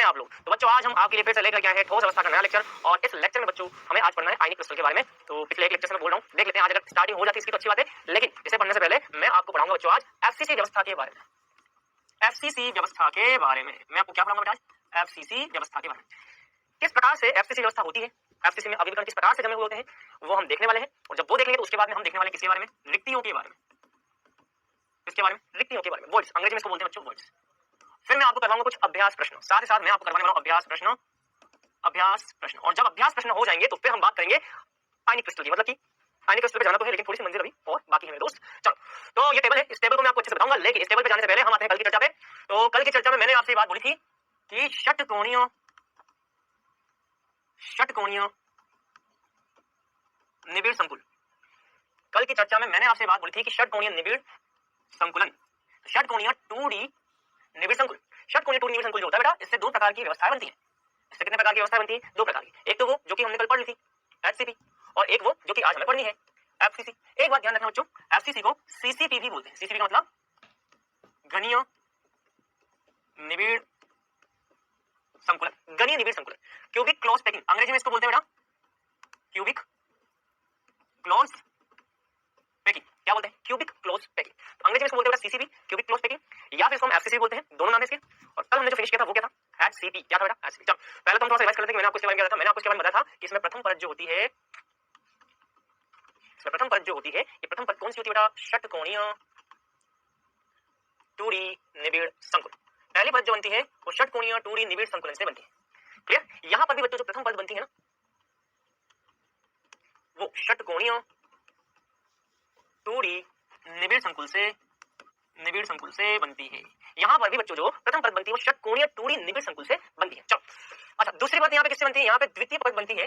आप लोग। तो बच्चों आज हम आपके लिए फिर से लेकर के आए हैं ठोस अवस्था का नया लेक्चर और इस लेक्चर में बच्चों हमें आज पढ़ना है आयनिक क्रिस्टल के बारे में। तो पिछले एक लेक्चर से मैं बोल रहा हूँ, देख लेते हैं आज अगर स्टार्टिंग हो जाती है इसकी तो अच्छी बात है, लेकिन इसे पढ़ने से पहले मैं आपको पढ़ाऊंगा बच्चों आज एफसीसी व्यवस्था के बारे में। एफसीसी व्यवस्था के बारे में मैं आपको क्या पढ़ाऊंगा बेटा? एफसीसी व्यवस्था के बारे में। किस प्रकार से एफसीसी व्यवस्था होती है, एफसीसी में अभिकरण किस प्रकार से जमे हुए होते हैं, वो हम देखने वाले हैं। और जब वो देखेंगे तो उसके बाद में हम देखने वाले किसके बारे में? रिक्तियों के बारे में। किसके बारे में? रिक्तियों के बारे में। वर्ड्स, अंग्रेजी में इसको बोलते हैं बच्चों वर्ड्स। फिर मैं आपको करवाऊंगा कुछ अभ्यास प्रश्न, साथ ही साथ मैं आपको करवाने वाला हूं अभ्यास प्रश्न। और जब अभ्यास प्रश्न हो जाएंगे तो फिर हम बात करेंगे आयनिक क्रिस्टल की, मतलब कि आयनिक क्रिस्टल पे जाना तो है लेकिन थोड़ी सी मंजिल अभी और बाकी है मेरे दोस्त। चलो तो ये टेबल है, इस टेबल को मैं आपको अच्छे से बताऊंगा, लेकिन इस टेबल पे जाने से पहले हम आते हैं कल की चर्चा पे। तो कल की चर्चा में मैंने आपसे बात बोली थी कि षटकोणीय निबिड़ संकुल। कल की चर्चा में मैंने आपसे बात बोली थी कि षटकोणीय निबिड़ संकुलन, षटकोणीय 2D निबिड़ संकुल। षटकोणीय 2D निबिड़ संकुल जो होता है बेटा, इससे दो प्रकार की व्यवस्थाएं बनती है। इससे कितने प्रकार की व्यवस्था बनती है? दो प्रकार की। एक तो वो जो कि हमने कल पढ़ ली थी एचसीपी, और एक वो जो कि आज हमें पढ़नी है एफसीसी। एक बात ध्यान रखना बच्चों, एफसीसी को सीसीपी भी बोलते हैं। सीसीपी का मतलब घनीय निबिड़ संकुलन, घनीय निबिड़ संकुलन, क्यूबिक क्लोज पैकिंग, अंग्रेजी में इसको बोलते हैं बेटा क्यूबिक क्लोज पैकिंग। क्या बोलते हैं? Cubic close packing. तो अंग्रेजी में इसको बोलते हैं सीसीपी, क्यूबिक क्लोज पैकिंग, या फिर इसको हम एफसीसी बोलते हैं, दोनों नाम है इसके। और कल हमने जो फिनिश किया था वो क्या था? एचसीपी। क्या था बेटा? एचसीपी। चलो पहले तो हम थोड़ा सा रिवाइज कर लेते हैं कि मैंने आपको इसके बारे में बताया था। मैंने आपको इसके बारे में बताया था कि इसमें प्रथम परत जो होती है, इसमें प्रथम परत जो होती है, ये प्रथम परत कौन सी होती है बेटा? षटकोणीय 2D निबिड़ संकुल। पहली परत जो बनती है वो षटकोणीय 2D निबिड़ संकुलन से बनती है। क्लियर? यहां पर भी बच्चों जो प्रथम परत बनती है ना, वो षटकोणीय 2D निबिड़ संकुल से बनती है। यहां पर भी बच्चों जो प्रथम परत बनती है वो षटकोणीय 2D निबिड़ संकुल से बनती है। चलो अच्छा, दूसरी परत यहां पे किससे बनती है? यहां पे द्वितीय परत बनती है।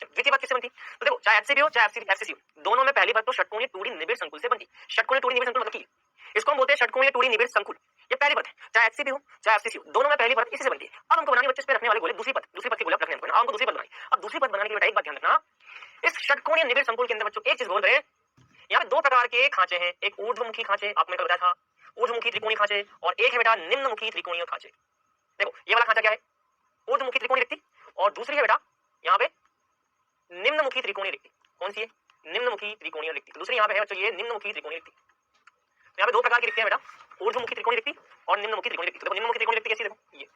द्वितीय परत किससे बनती है? तो देखो, चाहे एचसीबी हो चाहे एफसीसी हो, दोनों में पहली परत तो षटकोणीय 2D निबिड़ संकुल से बनती है। षटकोणीय 2D निबिड़ संकुल मतलब इसको हम बोलते हैं षटकोणीय 2D निबिड़ संकुल। ये पहली परत है, चाहे एचसीबी हो चाहे एफसीसी हो, दोनों में पहली परत इसी से बनती है। अब हमको बनानी बच्चे इस पे रखने वाले गोले दूसरी परत के गोले रखने हैं। अब हमको दूसरी परत बनानी। अब दूसरी परत बनाने के लिए बेटा एक बात ध्यान रखना, इस षटकोणीय निबिड़ संकुल के अंदर बच्चों एक चीज बोल रहे हैं, यहाँ पे दो प्रकार के खांचे हैं। एक ऊर्ध्वमुखी खांचे, आपने कल बताया था ऊर्ध्वमुखी त्रिकोणीय खांचे, और एक है बेटा निम्नमुखी त्रिकोणीय खांचे। देखो ये वाला खांचा क्या है? ऊर्ध्वमुखी त्रिकोणीय रिक्ति, और दूसरी है बेटा यहाँ पे निम्नमुखी त्रिकोणीय रिक्ति। कौन सी है? निम्नमुखी त्रिकोणीय रिक्ति। दूसरी यहाँ पे है बच्चों ये निम्नमुखी त्रिकोणीय रिक्ति। यहाँ पे दो प्रकार की रिक्तियां बेटा, ऊर्ध्वमुखी त्रिकोणीय रिक्ति और निम्नमुखी त्रिकोणीय रिक्ति। देखो निम्नमुखी त्रिकोणीय रिक्ति कैसी, देखो ये,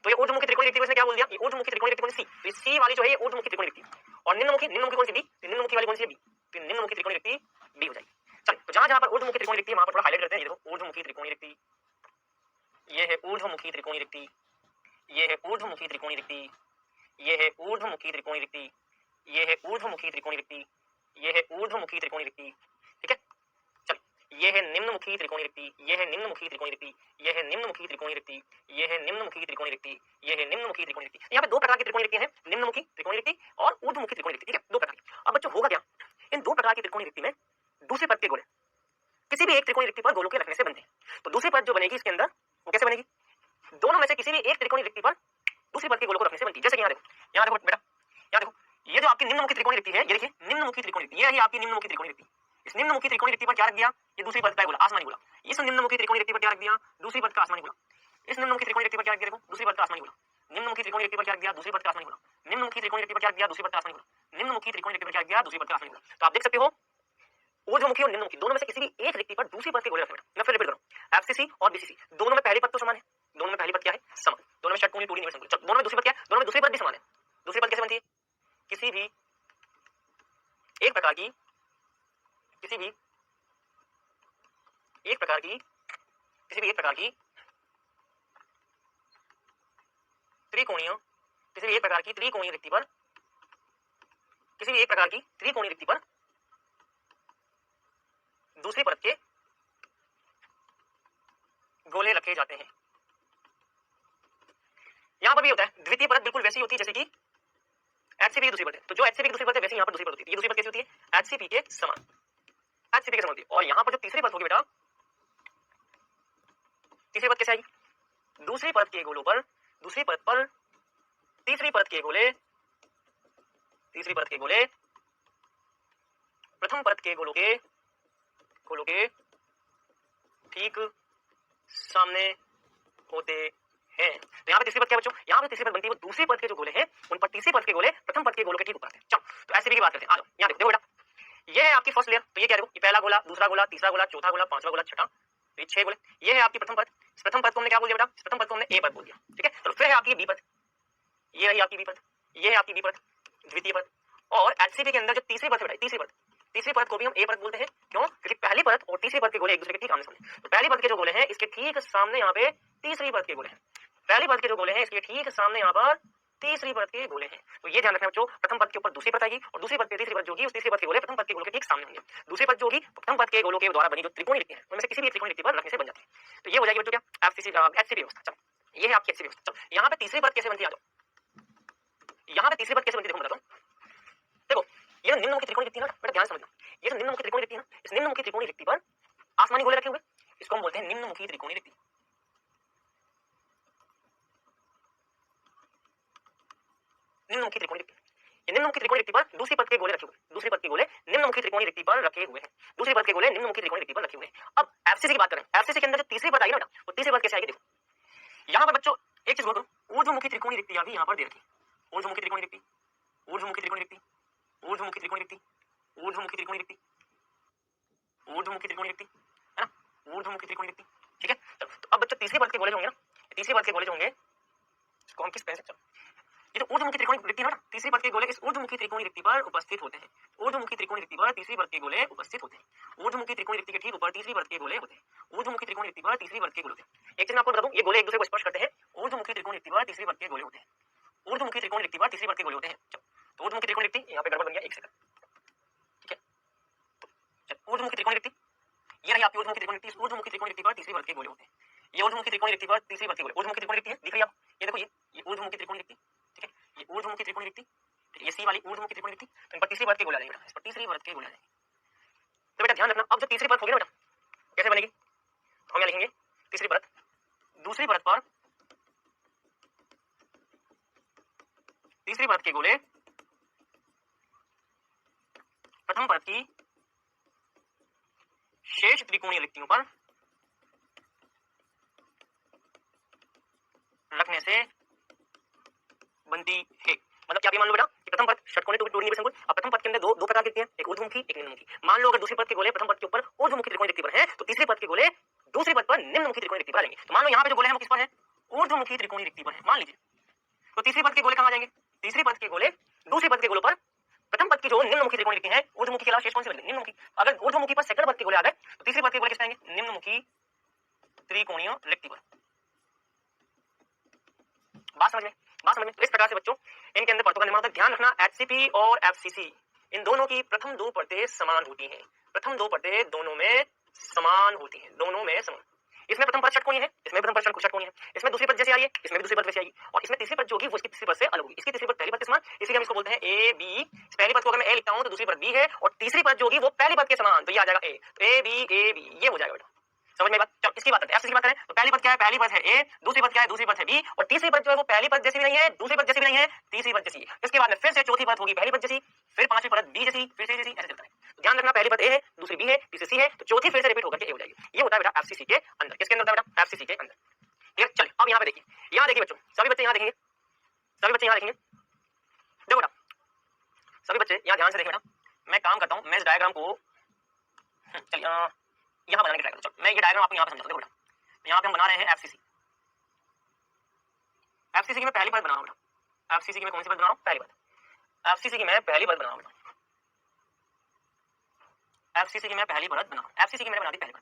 तो ये ऊर्ध्वमुखी त्रिकोणीय रिक्ति को इसने क्या बोल दिया? ये ऊर्ध्वमुखी त्रिकोणीय रिक्ति कौन सी? तो सी वाली जो है ये ऊर्ध्वमुखी त्रिकोणीय रिक्ति, और निम्नमुखी कौन सी? बी। निम्नमुखी वाली कौन सी है? बी। तो निम्नमुखी त्रिकोणीय रिक्ति बी हो जाएगी। चलिए तो जहां पर ऊर्ध्वमुखी त्रिकोणीय रिक्ति वहां पर थोड़ा हाईलाइट करते हैं। ये देखो ऊर्ध्वमुखी त्रिकोणीय रिक्ति, ये है ऊर्ध्वमुखी त्रिकोणीय रिक्ति, ये है ऊर्ध्वमुखी त्रिकोणीय रिक्ति, ये है ऊर्ध्वमुखी त्रिकोणीय रिक्ति, ये है ऊर्ध्वमुखी त्रिकोणीय रिक्ति, ये है ऊर्ध्वमुखी त्रिकोणीय रिक्ति। ठीक है, चलिए ये है निम्नमुखी त्रिकोणीय रिक्ति, ये है निम्नमुखी त्रिकोणीय रिक्ति, ये है निम्नमुखी त्रिकोणीय रिक्ति, ये है निम्नमुखी त्रिकोणीय रिक्ति, ये है निम्नमुखी त्रिकोणीय रिक्ति। यहाँ पे दो प्रकार की त्रिकोणीय रिक्ति है, निम्नमुखी त्रिकोणीय रिक्ति और ऊर्ध्वमुखी त्रिकोणीय रिक्ति। ठीक है, दो प्रकार की। अब बच्चों होगा क्या, इन दो प्रकार की त्रिकोणीय रिक्ति में दूसरे पद के गोले किसी भी एक त्रिकोणीय रिक्ति पर गोलों के रखने से बनते हैं। तो दूसरी पद जो बनेगी इसके अंदर वो कैसे बनेगी? दोनों में से किसी भी एक त्रिकोणीय रिक्ति पर दूसरी पद के गोलों को रखने से बनती है। जैसे कि यहाँ देखो बेटा, यहाँ देखो ये जो आपकी निम्नमुखी त्रिकोणीय रिक्ति है, ये देखिए निम्नमुखी त्रिकोणीय रिक्ति, ये है आपकी निम्नमुखी त्रिकोणीय रिक्ति। इस निम्नमुखी त्रिकोणीय रिक्ति पर क्या रख दिया? ये दूसरी पद का गोला, आसमानी गोला। इस निम्नमुखी त्रिकोणीय रिक्ति पर क्या रख दिया? दूसरी पद का आसमानी गोला। इस निम्नमुखी त्रिकोणीय रिक्ति पर क्या रख दिया? देखो दूसरी पद का आसमानी गोला। निम्नमुखी त्रिकोणीय रिक्ति पर क्या रख दिया? दूसरी पद का आसमानी गोला। निम्नमुखी त्रिकोणीय रिक्ति पर क्या रख दिया? दूसरी पद का आसमानी गोला। निम्नमुखी त्रिकोणीय रिक्ति पर क्या रख दिया? दूसरी पद का आसमानी गोला। तो आप देख सकते हो ऊर्ध्वमुखी और निम्नमुखी दोनों में से किसी भी एक रिक्ति पर दूसरी पद के गोले रखने। मैं फिर रिपीट करूं, एफसीसी और बीसीसी दोनों में पहली पद तो समान है, दोनों में पहली पद क्या है? समान। दोनों में षटकोणीय 2D निबिड़ संकुल। दोनों में दूसरी पद क्या है? दोनों में दूसरी पद भी समान है। दूसरी पद कैसे बनती है? किसी भी एक प्रकार की, किसी भी एक प्रकार की, किसी भी एक प्रकार की त्रिकोणीय, किसी भी एक प्रकार की त्रिकोणीय रिक्ति पर, किसी भी एक प्रकार की त्रिकोणीय रिक्ति पर दूसरी परत के गोले रखे जाते हैं। यहां पर भी होता है द्वितीय परत बिल्कुल वैसी होती है जैसे कि एचसीपी की दूसरी परत है। तो जो एचसीपी की दूसरी परत है वैसे यहां पर दूसरी परत होती है। ये दूसरी परत कैसी होती है? एचसीपी के समान, एचसीपी के समान होती है। और यहां पर जो तीसरी परत होगी बेटा, तीसरी परत कैसे आएगी? दूसरी परत के गोलों पर, दूसरी परत पर तीसरी परत के गोले, तीसरी परत के गोले प्रथम परत के गोलों के ठीक सामने होते हैं। तो यहाँ पे तीसरी पद क्या बच्चों, यहाँ पे तीसरी पद बनती है वो दूसरी पद के जो गोले हैं उन पर तीसरी पद के गोले प्रथम पद के गोलों के ठीक ऊपर आते हैं। चलो तो ऐसे भी की बात करते हैं, आ जाओ यहाँ देखो बेटा, ये है आपकी फर्स्ट लेयर, तो ये क्या देखो, ये पहला गोला, दूसरा गोला, तीसरा गोला, चौथा गोला, पांचवा गोला, छठा, तो ये 6 गोले। ये है आपकी प्रथम पद, इस प्रथम पद को हमने क्या बोल दिया बेटा, इस प्रथम पद को हमने ए पद बोल दिया, ठीक है। तो फिर है आपकी बी पद, ये रही आपकी बी पद, ये है आपकी बी पद, द्वितीय पद, और एचसीपी के अंदर जो तीसरी पद है, तीसरी पद को भी हम ए पद बोलते हैं। क्यों, क्योंकि पहली पद और तीसरी पद के गोले एक दूसरे के ठीक आमने सामने। तो पहली पद के जो गोले हैं इसके ठीक सामने यहाँ पे तीसरी पद के गोले हैं, पहली पद के जो गोले हैं इसके ठीक सामने यहाँ पर तीसरी पद के गोले हैं। तो ये ध्यान रखना बच्चों, प्रथम पद के ऊपर दूसरी पद आएगी और दूसरी पद पे तीसरी पद जो होगी उस तीसरी पद के गोले प्रथम पद के गोलों के ठीक सामने होंगे। दूसरी पद जो होगी प्रथम पद के गोलों के द्वारा बनी जो त्रिकोणी लिखती है उनमें से किसी भी त्रिकोणी लिखती पर रखने से बन जाती है। तो ये हो जाएगी बच्चों क्या, एचसीपी व्यवस्था। चलो ये है आपकी एचसीपी व्यवस्था। चलो यहाँ पे तीसरी पद कैसे बनती है, आ जाओ यहाँ पे तीसरी पद कैसे बनती है देखो, बताता हूँ। देखो ये निम्नमुखी त्रिकोणी लिखती है ना बेटा, ध्यान समझना, ये जो निम्नमुखी त्रिकोणी लिखती है ना, इस निम्नमुखी त्रिकोणी लिखती पर आसमानी गोले रखे हुए, इसको हम बोलते हैं निम्नमुखी त्रिकोणी लिखती। निम्नमुखी त्रिकोणी लिखती, ये निम्नमुखी त्रिकोणी लिखती पर दूसरी पद के गोले रखे हुए, दूसरी पद के गोले निम्नमुखी त्रिकोणी लिखती पर रखे हुए हैं, दूसरी पद के गोले निम्नमुखी त्रिकोणी लिखती पर रखे हुए हैं। अब एफसीसी की बात करें, एफसीसी के अंदर जो तीसरी पद आएगी ना बेटा, वो तीसरी पद कैसे आएगी देखो, यहाँ पर बच्चों एक चीज बोल दो, ऊर्ध्वमुखी त्रिकोणी लिखती अभी यहाँ पर दे रखी, ऊर्ध्वमुखी त्रिकोणी लिखती, ऊर्ध्वमुखी त्रिकोणी लिखती, ऊर्ध्वमुखी त्रिकोणी लिखती, ऊर्ध्वमुखी त्रिकोणी लिखती, ऊर्ध्वमुखी त्रिकोणी लिखती है ना, ऊर्ध्वमुखी त्रिकोणी लिखती, ठीक है। तो अब बच्चों तीसरे पद के गोले होंगे ना, तीसरे पद के गोले होंगे, इसको हम किस पेन से, चलो ये तो ऊर्ध्वमुखी त्रिकोणी लिखती है ना, तीसरी पद के गोले इस ऊर्ध्वमुखी त्रिकोणी लिखती पर उपस्थित होते हैं, ऊर्ध्वमुखी त्रिकोणी लिखती पर तीसरी पद के गोले उपस्थित होते हैं, ऊर्ध्वमुखी त्रिकोणी लिखती के ठीक ऊपर तीसरी पद के गोले होते हैं, ऊर्ध्वमुखी त्रिकोणी लिखती पर तीसरी पद के गोले होते हैं। एक चीज मैं आपको बता दूं, ये गोले एक दूसरे को स्पर्श करते हैं, ऊर्ध्वमुखी त्रिकोणी लिखती पर तीसरी पद के गोले होते हैं, ऊर्ध्वमुखी त्रिकोणी लिखती पर तीसरी पद के गोले होते हैं। तो ऊर्ध्वमुखी त्रिकोणी लिखती, यहाँ पे गड़बड़ बन गया, एक सेकंड, ठीक है। तो ऊर्ध्वमुखी त्रिकोणी लिखती, ये रही आपकी ऊर्ध्वमुखी त्रिकोणी लिखती, ऊर्ध्वमुखी त्रिकोणी लिखती पर तीसरी पद के गोले होते हैं, ये ऊर्ध्वमुखी त्रिकोणी लिखती पर तीसरी पद के गोले, ऊर्ध्वमुखी त्रिकोणी लिखती है, दिख रही है आप, ये देखो ये ऊर्ध्वमुखी त्रिकोणी लिखती, ठीक है, ये ऊर्ध्वमुखी त्रिकोणी लिखती, ये सी वाली ऊर्ध्वमुखी त्रिकोणी लिखती, तो इन पर तीसरी पद के गोले आ जाएंगे बेटा, इस पर तीसरी पद के गोले आ जाएंगे। तो बेटा ध्यान रखना, अब जो तीसरी परत होगी ना बेटा, कैसे बनेगी, तो हम यहाँ लिखेंगे तीसरी परत, दूसरी परत पर तीसरी परत के गोले प्रथम परत की शेष त्रिकोणीय रिक्तियों पर रखने से बनती है। मतलब क्या मान लो बेटा कि प्रथम पद षटकोणीय टूरी निबिड़ संकुल, अब प्रथम पद के अंदर दो प्रकार के हैं, एक ऊर्ध्वमुखी एक निम्नमुखी। मान लो अगर दूसरी पद के गोले प्रथम पद के ऊपर ऊर्ध्वमुखी त्रिकोणीय रिक्ति पर है, तो तीसरी पद के गोले दूसरी पद पर निम्नमुखी त्रिकोणीय रिक्ति पर आएंगे। तो मान लो यहाँ पे जो गोले हैं वो किस पर है, ऊर्ध्वमुखी त्रिकोणीय रिक्ति पर है, मान लीजिए। तो तीसरी पद के गोले कहाँ आ जाएंगे, तीसरी पद के गोले दूसरी पद के गोलों पर प्रथम पद की जो निम्नमुखी त्रिकोणीय रिक्ति है, ऊर्ध्वमुखी के अलावा शेष कौन से बनेंगे, निम्नमुखी। अगर ऊर्ध्वमुखी पर सेकंड पद के गोले आ गए तो तीसरी पद के गोले किस पर आएंगे, निम्नमुखी त्रिकोणीय रिक्ति पर। बात समझ में, बात समझ में। तो इस प्रकार से बच्चों इनके अंदर परतों का निर्माण होता है। ध्यान रखना एचसीपी और एफसीसी इन दोनों की प्रथम दो परतें समान होती हैं, प्रथम दो परतें दोनों में समान होती हैं, दोनों में समान। इसमें प्रथम पद षटकोणीय है, इसमें प्रथम पद षटकोणीय है, इसमें दूसरी पद जैसे आ रही है, इसमें भी दूसरी पद वैसे आएगी, और इसमें तीसरी पद जो होगी वो इसकी तीसरी पद से अलग होगी, इसकी तीसरी पद पहली पद के समान, इसलिए हम इसको बोलते हैं ए बी। पहली पद को अगर मैं ए लिखता हूं तो दूसरी पद बी है, और तीसरी पद जो होगी वो पहली पद के समान, तो ये आ जाएगा ए, तो ए बी ये हो जाएगा बेटा। समझ में बात। चलो इसकी बात करते हैं, एफसीसी की बात करें तो पहली पद क्या है, पहली पद है ए, दूसरी पद क्या है, दूसरी पद है बी, और तीसरी पद जो है वो पहली पद जैसी भी नहीं है, दूसरी पद जैसी भी नहीं है, तीसरी पद जैसी है। इसके बाद में फिर से चौथी पद होगी पहली पद जैसी, फिर पांचवी पद बी जैसी, फिर से जैसी, ऐसे चलता है। तो ध्यान रखना पहली पद ए है, दूसरी बी है, तीसरी सी है, तो चौथी फिर से रिपीट होकर के ए हो जाएगी। ये होता है बेटा एफसीसी के अंदर। किसके अंदर होता है बेटा, एफसीसी के अंदर। ठीक है, चलिए अब यहाँ पे देखिए, यहाँ देखिए बच्चों, सभी बच्चे यहाँ देखेंगे, सभी बच्चे यहाँ देखेंगे। देखो बेटा सभी बच्चे यहाँ ध्यान से देखें बेटा, मैं काम करता हूँ, मैं इस डायग्राम को चलिए यहाँ बनाने की ट्राई करूँ। चलो मैं ये डायग्राम आपको यहाँ पे समझाता हूँ। देखो बेटा यहाँ पे हम बना रहे हैं एफसीसी, एफसीसी की मैं पहली पद बना रहा हूँ बेटा, एफसीसी की मैं कौन सी पद बना रहा हूँ, पहली पद, एफसीसी की मैं पहली पद बना रहा हूँ बेटा, एफसीसी की मैं पहली पद बना रहा हूँ, एफसीसी की मैंने बना दी पहली पद,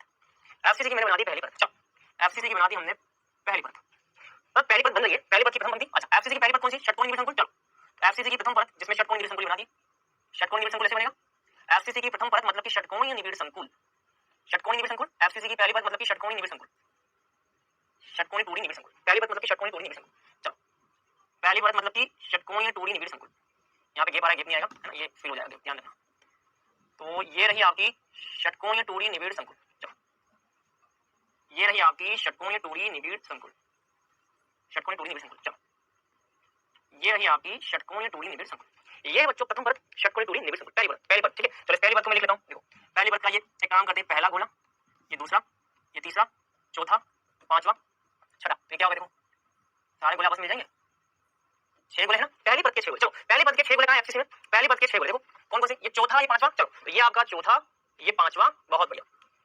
एफसीसी की मैंने बना दी पहली पद। चलो एफसीसी की बना दी हमने पहली पद, अब पहली पद बन रही है, पहली पद की प्रथम पंक्ति। अच्छा एफसीसी की पहली पद कौन सी, षटकोणीय निबिड़ संकुल। चलो एफसीसी की प्रथम पद जिसमें षटकोणीय निबिड़ संकुल बना दी, षटकोणीय निबिड़ संकुल ऐसे बनेगा, एफसीसी की प्रथम पद मतलब कि षटकोणीय निबिड़ संकुल, षटकोणीय निबिड़ संकुल, एफसीसी की पहली पद मतलब कि षटकोणीय निबिड़ संकुल, षटकोणीय टूरी निबिड़ संकुल, पहली पद मतलब कि षटकोणीय टूरी निबिड़ संकुल। चलो पहली पद मतलब कि षटकोणीय टूरी निबिड़ संकुल, यहाँ पे गेप आ रहा है, गेप नहीं आएगा है ना, ये फिल हो जाएगा, ध्यान रखना। तो ये रही आपकी षटकोणीय टूरी निबिड़ संकुल। चलो ये रही आपकी षटकोणीय टूरी निबिड़ संकुल, षटकोणीय टूरी निबिड़ संकुल। चलो ये रही आपकी षटकोणीय टूरी निबिड़ संकुल। ये बच्चों प्रथम पद षटकोणीय टूरी निबिड़ संकुल, पहली पद, ठीक है। चलो पहली पद को मैं लिख लेता हूँ। देखो पहली पद का ये एक काम करते हैं, पहला गोला, ये दूसरा, ये तीसरा, चौथा, पांचवा, छठा, ये क्या होगा देखो, सारे गोले आपस में मिल जाएंगे, 6 गोले है ना, पहली पद के 6 गोले। चलो पहली पद के 6 गोले कहां है एफसीसी में, पहली पद के 6 गोले देखो कौन कौन से, ये चौथा, ये पांचवा, चलो तो ये आपका चौथा, ये पांचवा, बहुत बढ़िया,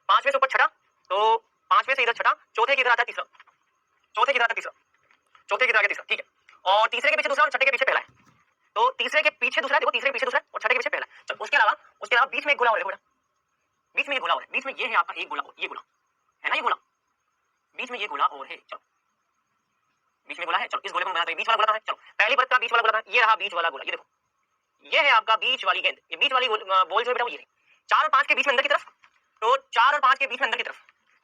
पांचवे से ऊपर छठा, तो पांचवे से इधर छठा, चौथे की इधर आता है तीसरा, चौथे की इधर आता है तीसरा, चौथे की इधर आ गया तीसरा, ठीक है, और तीसरे के पीछे दूसरा और छठे के पीछे पहला है, तो तीसरे के पीछे दूसरा, देखो तीसरे के पीछे दूसरा और छठे के पीछे पहला। चलो उसके अलावा बीच में एक गोला और है, देखो बीच में ये गोला और है, बीच में ये है आपका एक गोला और, ये गोला है ना, ये गोला बीच में ये गोला और है, चलो बीच में गोला है, चलो इस गोले को बनाते हैं, बीच वाला गोला कहां है, चलो पहली परत का बीच वाला गोला कहां है, ये रहा बीच वाला गोला, ये देखो ये है आपका बीच वाली गेंद, ये बीच वाली बॉल जो है बेटा वो ये है 4 और 5 के बीच में अंदर की तरफ, तो 4 और 5 के बीच में अंदर की तरफ,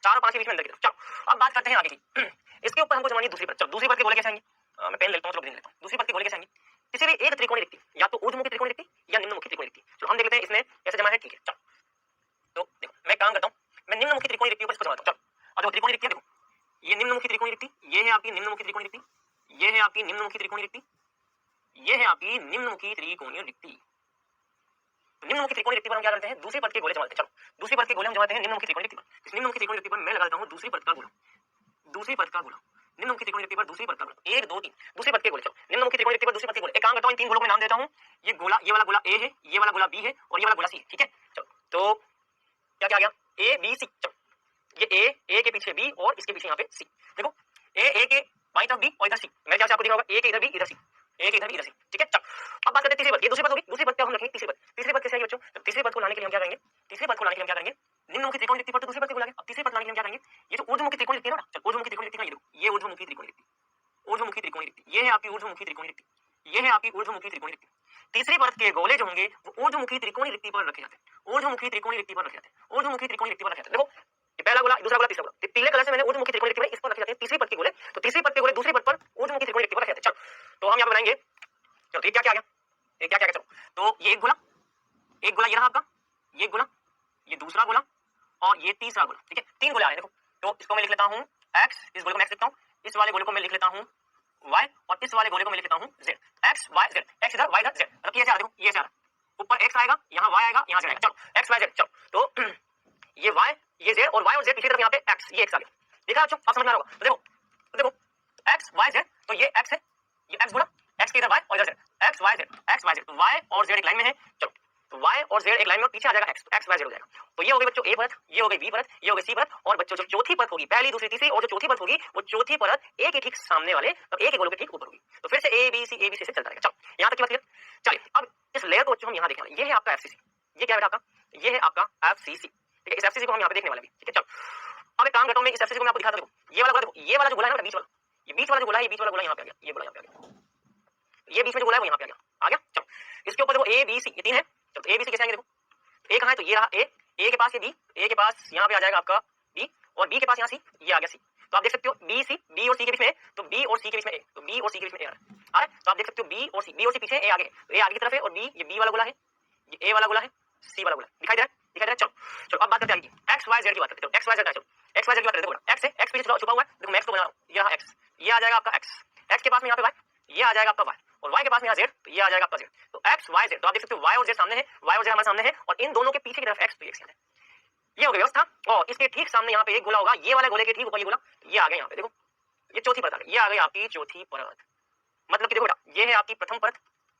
4 और 5 के बीच में अंदर की तरफ। चलो अब बात करते हैं आगे की, इसके ऊपर हमको जमानी दूसरी परत। चलो दूसरी परत के गोले कैसे आएंगे, मैं पेन लेता हूं, चलो लेता हूं, दूसरी परत के गोले कैसे आएंगे, किसी भी एक त्रिकोणीय रिक्ति, या तो ऊर्ध्वमुखी त्रिकोणीय रिक्ति या निम्नमुखी त्रिकोणीय रिक्ति। चलो हम देख लेते हैं इसमें कैसे जमा है, ठीक है, चलो तो देखो मैं काम करता हूं, मैं निम्नमुखी त्रिकोणीय रिक्ति पर इसको जमाता हूं। चलो और जो त्रिकोणीय रिक्ति देखो, ये निम्नमुखी त्रिकोणीय रिक्ति, ये है आपकी निम्नमुखी त्रिकोणीय रिक्ति, ये है आपकी निम्नमुखी त्रिकोणीय रिक्ति, ये है आपकी निम्नमुखी त्रिकोणीय रिक्ति। तो निम्नमुखी त्रिकोणीय रिक्ति पर हम क्या करते हैं, दूसरी परत के गोले जमाते हैं। चलो दूसरी परत के गोले हम जमाते हैं निम्नमुखी त्रिकोणीय रिक्ति पर। इस निम्नमुखी त्रिकोणीय रिक्ति पर मैं लगा देता हूं दूसरी परत का गोला, दूसरी परत का गोला, निम्नमुखी त्रिकोणीय रिक्ति पर दूसरी परत का गोला, 1 2 3 दूसरी परत के गोले। चलो निम्नमुखी त्रिकोणीय रिक्ति पर दूसरी परत के गोले, एक काम करता हूं, इन 3 गोलों को नाम देता हूं, ये गोला, ये वाला गोला ए है, ये वाला गोला बी है और ये वाला गोला सी है, ठीक है। चलो तो क्या क्या आ गया, ए बी सी। चलो ये ए के पीछे बी और इसके पीछे यहाँ पे सी, देखो ए के बाईं तरफ बी और इधर सी, मैं क्या आपको दिखा होगा, ए के इधर बी इधर सी, ए के इधर बी इधर सी, ठीक है। चलो अब बात करते हैं तीसरी पद, ये दूसरी पद होगी, दूसरी पद पे हम रखेंगे तीसरी पद। तीसरी पद कैसे आएगी बच्चों, तो तीसरी पद को लाने के लिए हम क्या करेंगे, तीसरी पद को लाने के लिए हम क्या करेंगे, निम्नमुखी त्रिकोणीय रिक्ति पर तो दूसरी पद को लाएंगे, अब तीसरी पद लाने के लिए हम क्या करेंगे, ये जो ऊर्ध्वमुखी त्रिकोणीय रिक्ति है ना, चलो ऊर्ध्वमुखी त्रिकोणीय रिक्ति, ये देखो ये ऊर्ध्वमुखी त्रिकोणीय रिक्ति, ऊर्ध्वमुखी त्रिकोणीय रिक्ति, ये है आपकी ऊर्ध्वमुखी त्रिकोणीय रिक्ति, ये है आपकी ऊर्ध्वमुखी त्रिकोणीय रिक्ति। तीसरी परत के गोले जो होंगे वो ऊर्ध्वमुखी त्रिकोणीय रिक्ति पर रखे जाते हैं, ऊर्ध्वमुखी त्रिकोणीय रिक्ति पर रखे जाते हैं, ऊर्ध्वमुखी त्रिकोणीय रिक्ति पर रखे जाते हैं। देखो ये पहला गोला, दूसरा गोला, तीसरा गोला, पीले कलर से मैंने ऊर्ध्वमुखी त्रिकोणीय रिक्ति में इस पर रखे जाते हैं तीसरी पद के गोले, तो तीसरी पद के गोले दूसरी पद पर ऊर्ध्वमुखी त्रिकोणीय रिक्ति पर रखे जाते हैं। चलो तो हम यहाँ बनाएंगे, चलो ये क्या क्या आ गया, ये क्या क्या आ गया, चलो तो ये एक गोला ये रहा आपका, ये गोला, ये दूसरा गोला और ये तीसरा गोला, ठीक है, 3 गोले आ रहे हैं। देखो तो इसको मैं लिख लेता हूँ x, इस गोले को मैं x लिखता हूँ, इस वाले गोले को मैं लिख लेता हूँ y और इस वाले गोले को मैं लिख लेता हूँ z, x y z, x इधर y इधर z, मतलब ये ऐसे आ रहा है, देखो ये ऐसे आ रहा है, ऊपर x आएगा, यहाँ y आएगा, यहाँ z आएगा, चलो x y z। चलो तो ये y, ये z और y और z पिछली तरफ यहाँ पे x, ये x आ गया, देखा बच्चों, आप समझ में आ रहा होगा। तो देखो x y z, तो ये x है, ये x गुणा x के इधर y और इधर z, x y z, तो y और z एक लाइन में है। चलो तो y और z एक लाइन में, पीछे आ जाएगा x, तो x y z हो जाएगा। तो ये हो गई बच्चों a परत, ये हो गई b परत, ये हो गई c परत, और बच्चों जो चौथी परत होगी, पहली दूसरी तीसरी और जो चौथी परत होगी वो चौथी परत a के ठीक सामने वाले, मतलब a के गोले के ठीक ऊपर होगी। तो फिर से a b c से चलता रहेगा। चलो यहाँ तक की बात क्लियर। चलिए अब इस लेयर को बच्चों हम यहाँ देखने वाले, ये है आपका FCC, ये क्या है आपका, ये है आपका FCC, ठीक है। इस FCC को हम यहाँ पे देखने वाले, ठीक है। चलो अब एक काम करता हूँ, मैं इस FCC को मैं आपको दिखाता हूँ, ये वाला गोला देखो, ये वाला जो गोला है ना बीच वाला, ये बीच वाला जो गोला है, ये बीच वाला गोला यहाँ पे आ गया, ये गोला यहाँ पे आ गया, ये बीच में जो गोला है वो यहाँ पे आ गया। चलो इसके ऊपर देखो ए बी सी, ये 3 है। चलो तो ए बी सी कैसे आएंगे, देखो ए कहाँ है, तो ये रहा ए के पास ये बी, ए के पास यहाँ पे आ जाएगा आपका बी, और बी के पास यहाँ सी, ये आ गया सी। तो आप देख सकते हो बी सी, बी और सी के बीच में, तो बी और सी के बीच में ए, तो बी और सी के बीच में ए आ रहा है, तो आप देख सकते हो बी और सी पीछे, ए आगे, तो ए आगे की तरफ है, और बी, ये बी वाला गोला है, ये ए वाला गोला है, सी वाला गोला दिखाई दे रहा है। चलो चलो अब बात करते हैं एक्स वाई जेड की बात करते हैं। एक्स वाई जेड का, चलो एक्स वाई जेड की बात करते हैं। एक्स है, एक्स पीछे छुपा हुआ है, देखो मैं एक्स को बना रहा हूँ, ये रहा एक्स, ये आ जाएगा आपका एक्स, एक्स के पास में यहाँ पे वाई, ये आ जाएगा आपका वाई, और y के पास में यहाँ z, तो ये आ जाएगा आपका z। तो x y z, तो आप देख सकते हो y और z सामने है, y और z हमारे सामने है, और इन दोनों के पीछे की तरफ x, तो x है। ये हो गई व्यवस्था, और इसके ठीक सामने यहाँ पे एक गोला होगा, ये वाले गोले के ठीक ऊपर ये गोला, ये आ गया यहाँ पे, देखो ये चौथी परत आ गई, ये आ गई आपकी चौथी परत। मतलब कि देखो बेटा, ये है आपकी प्रथम परत,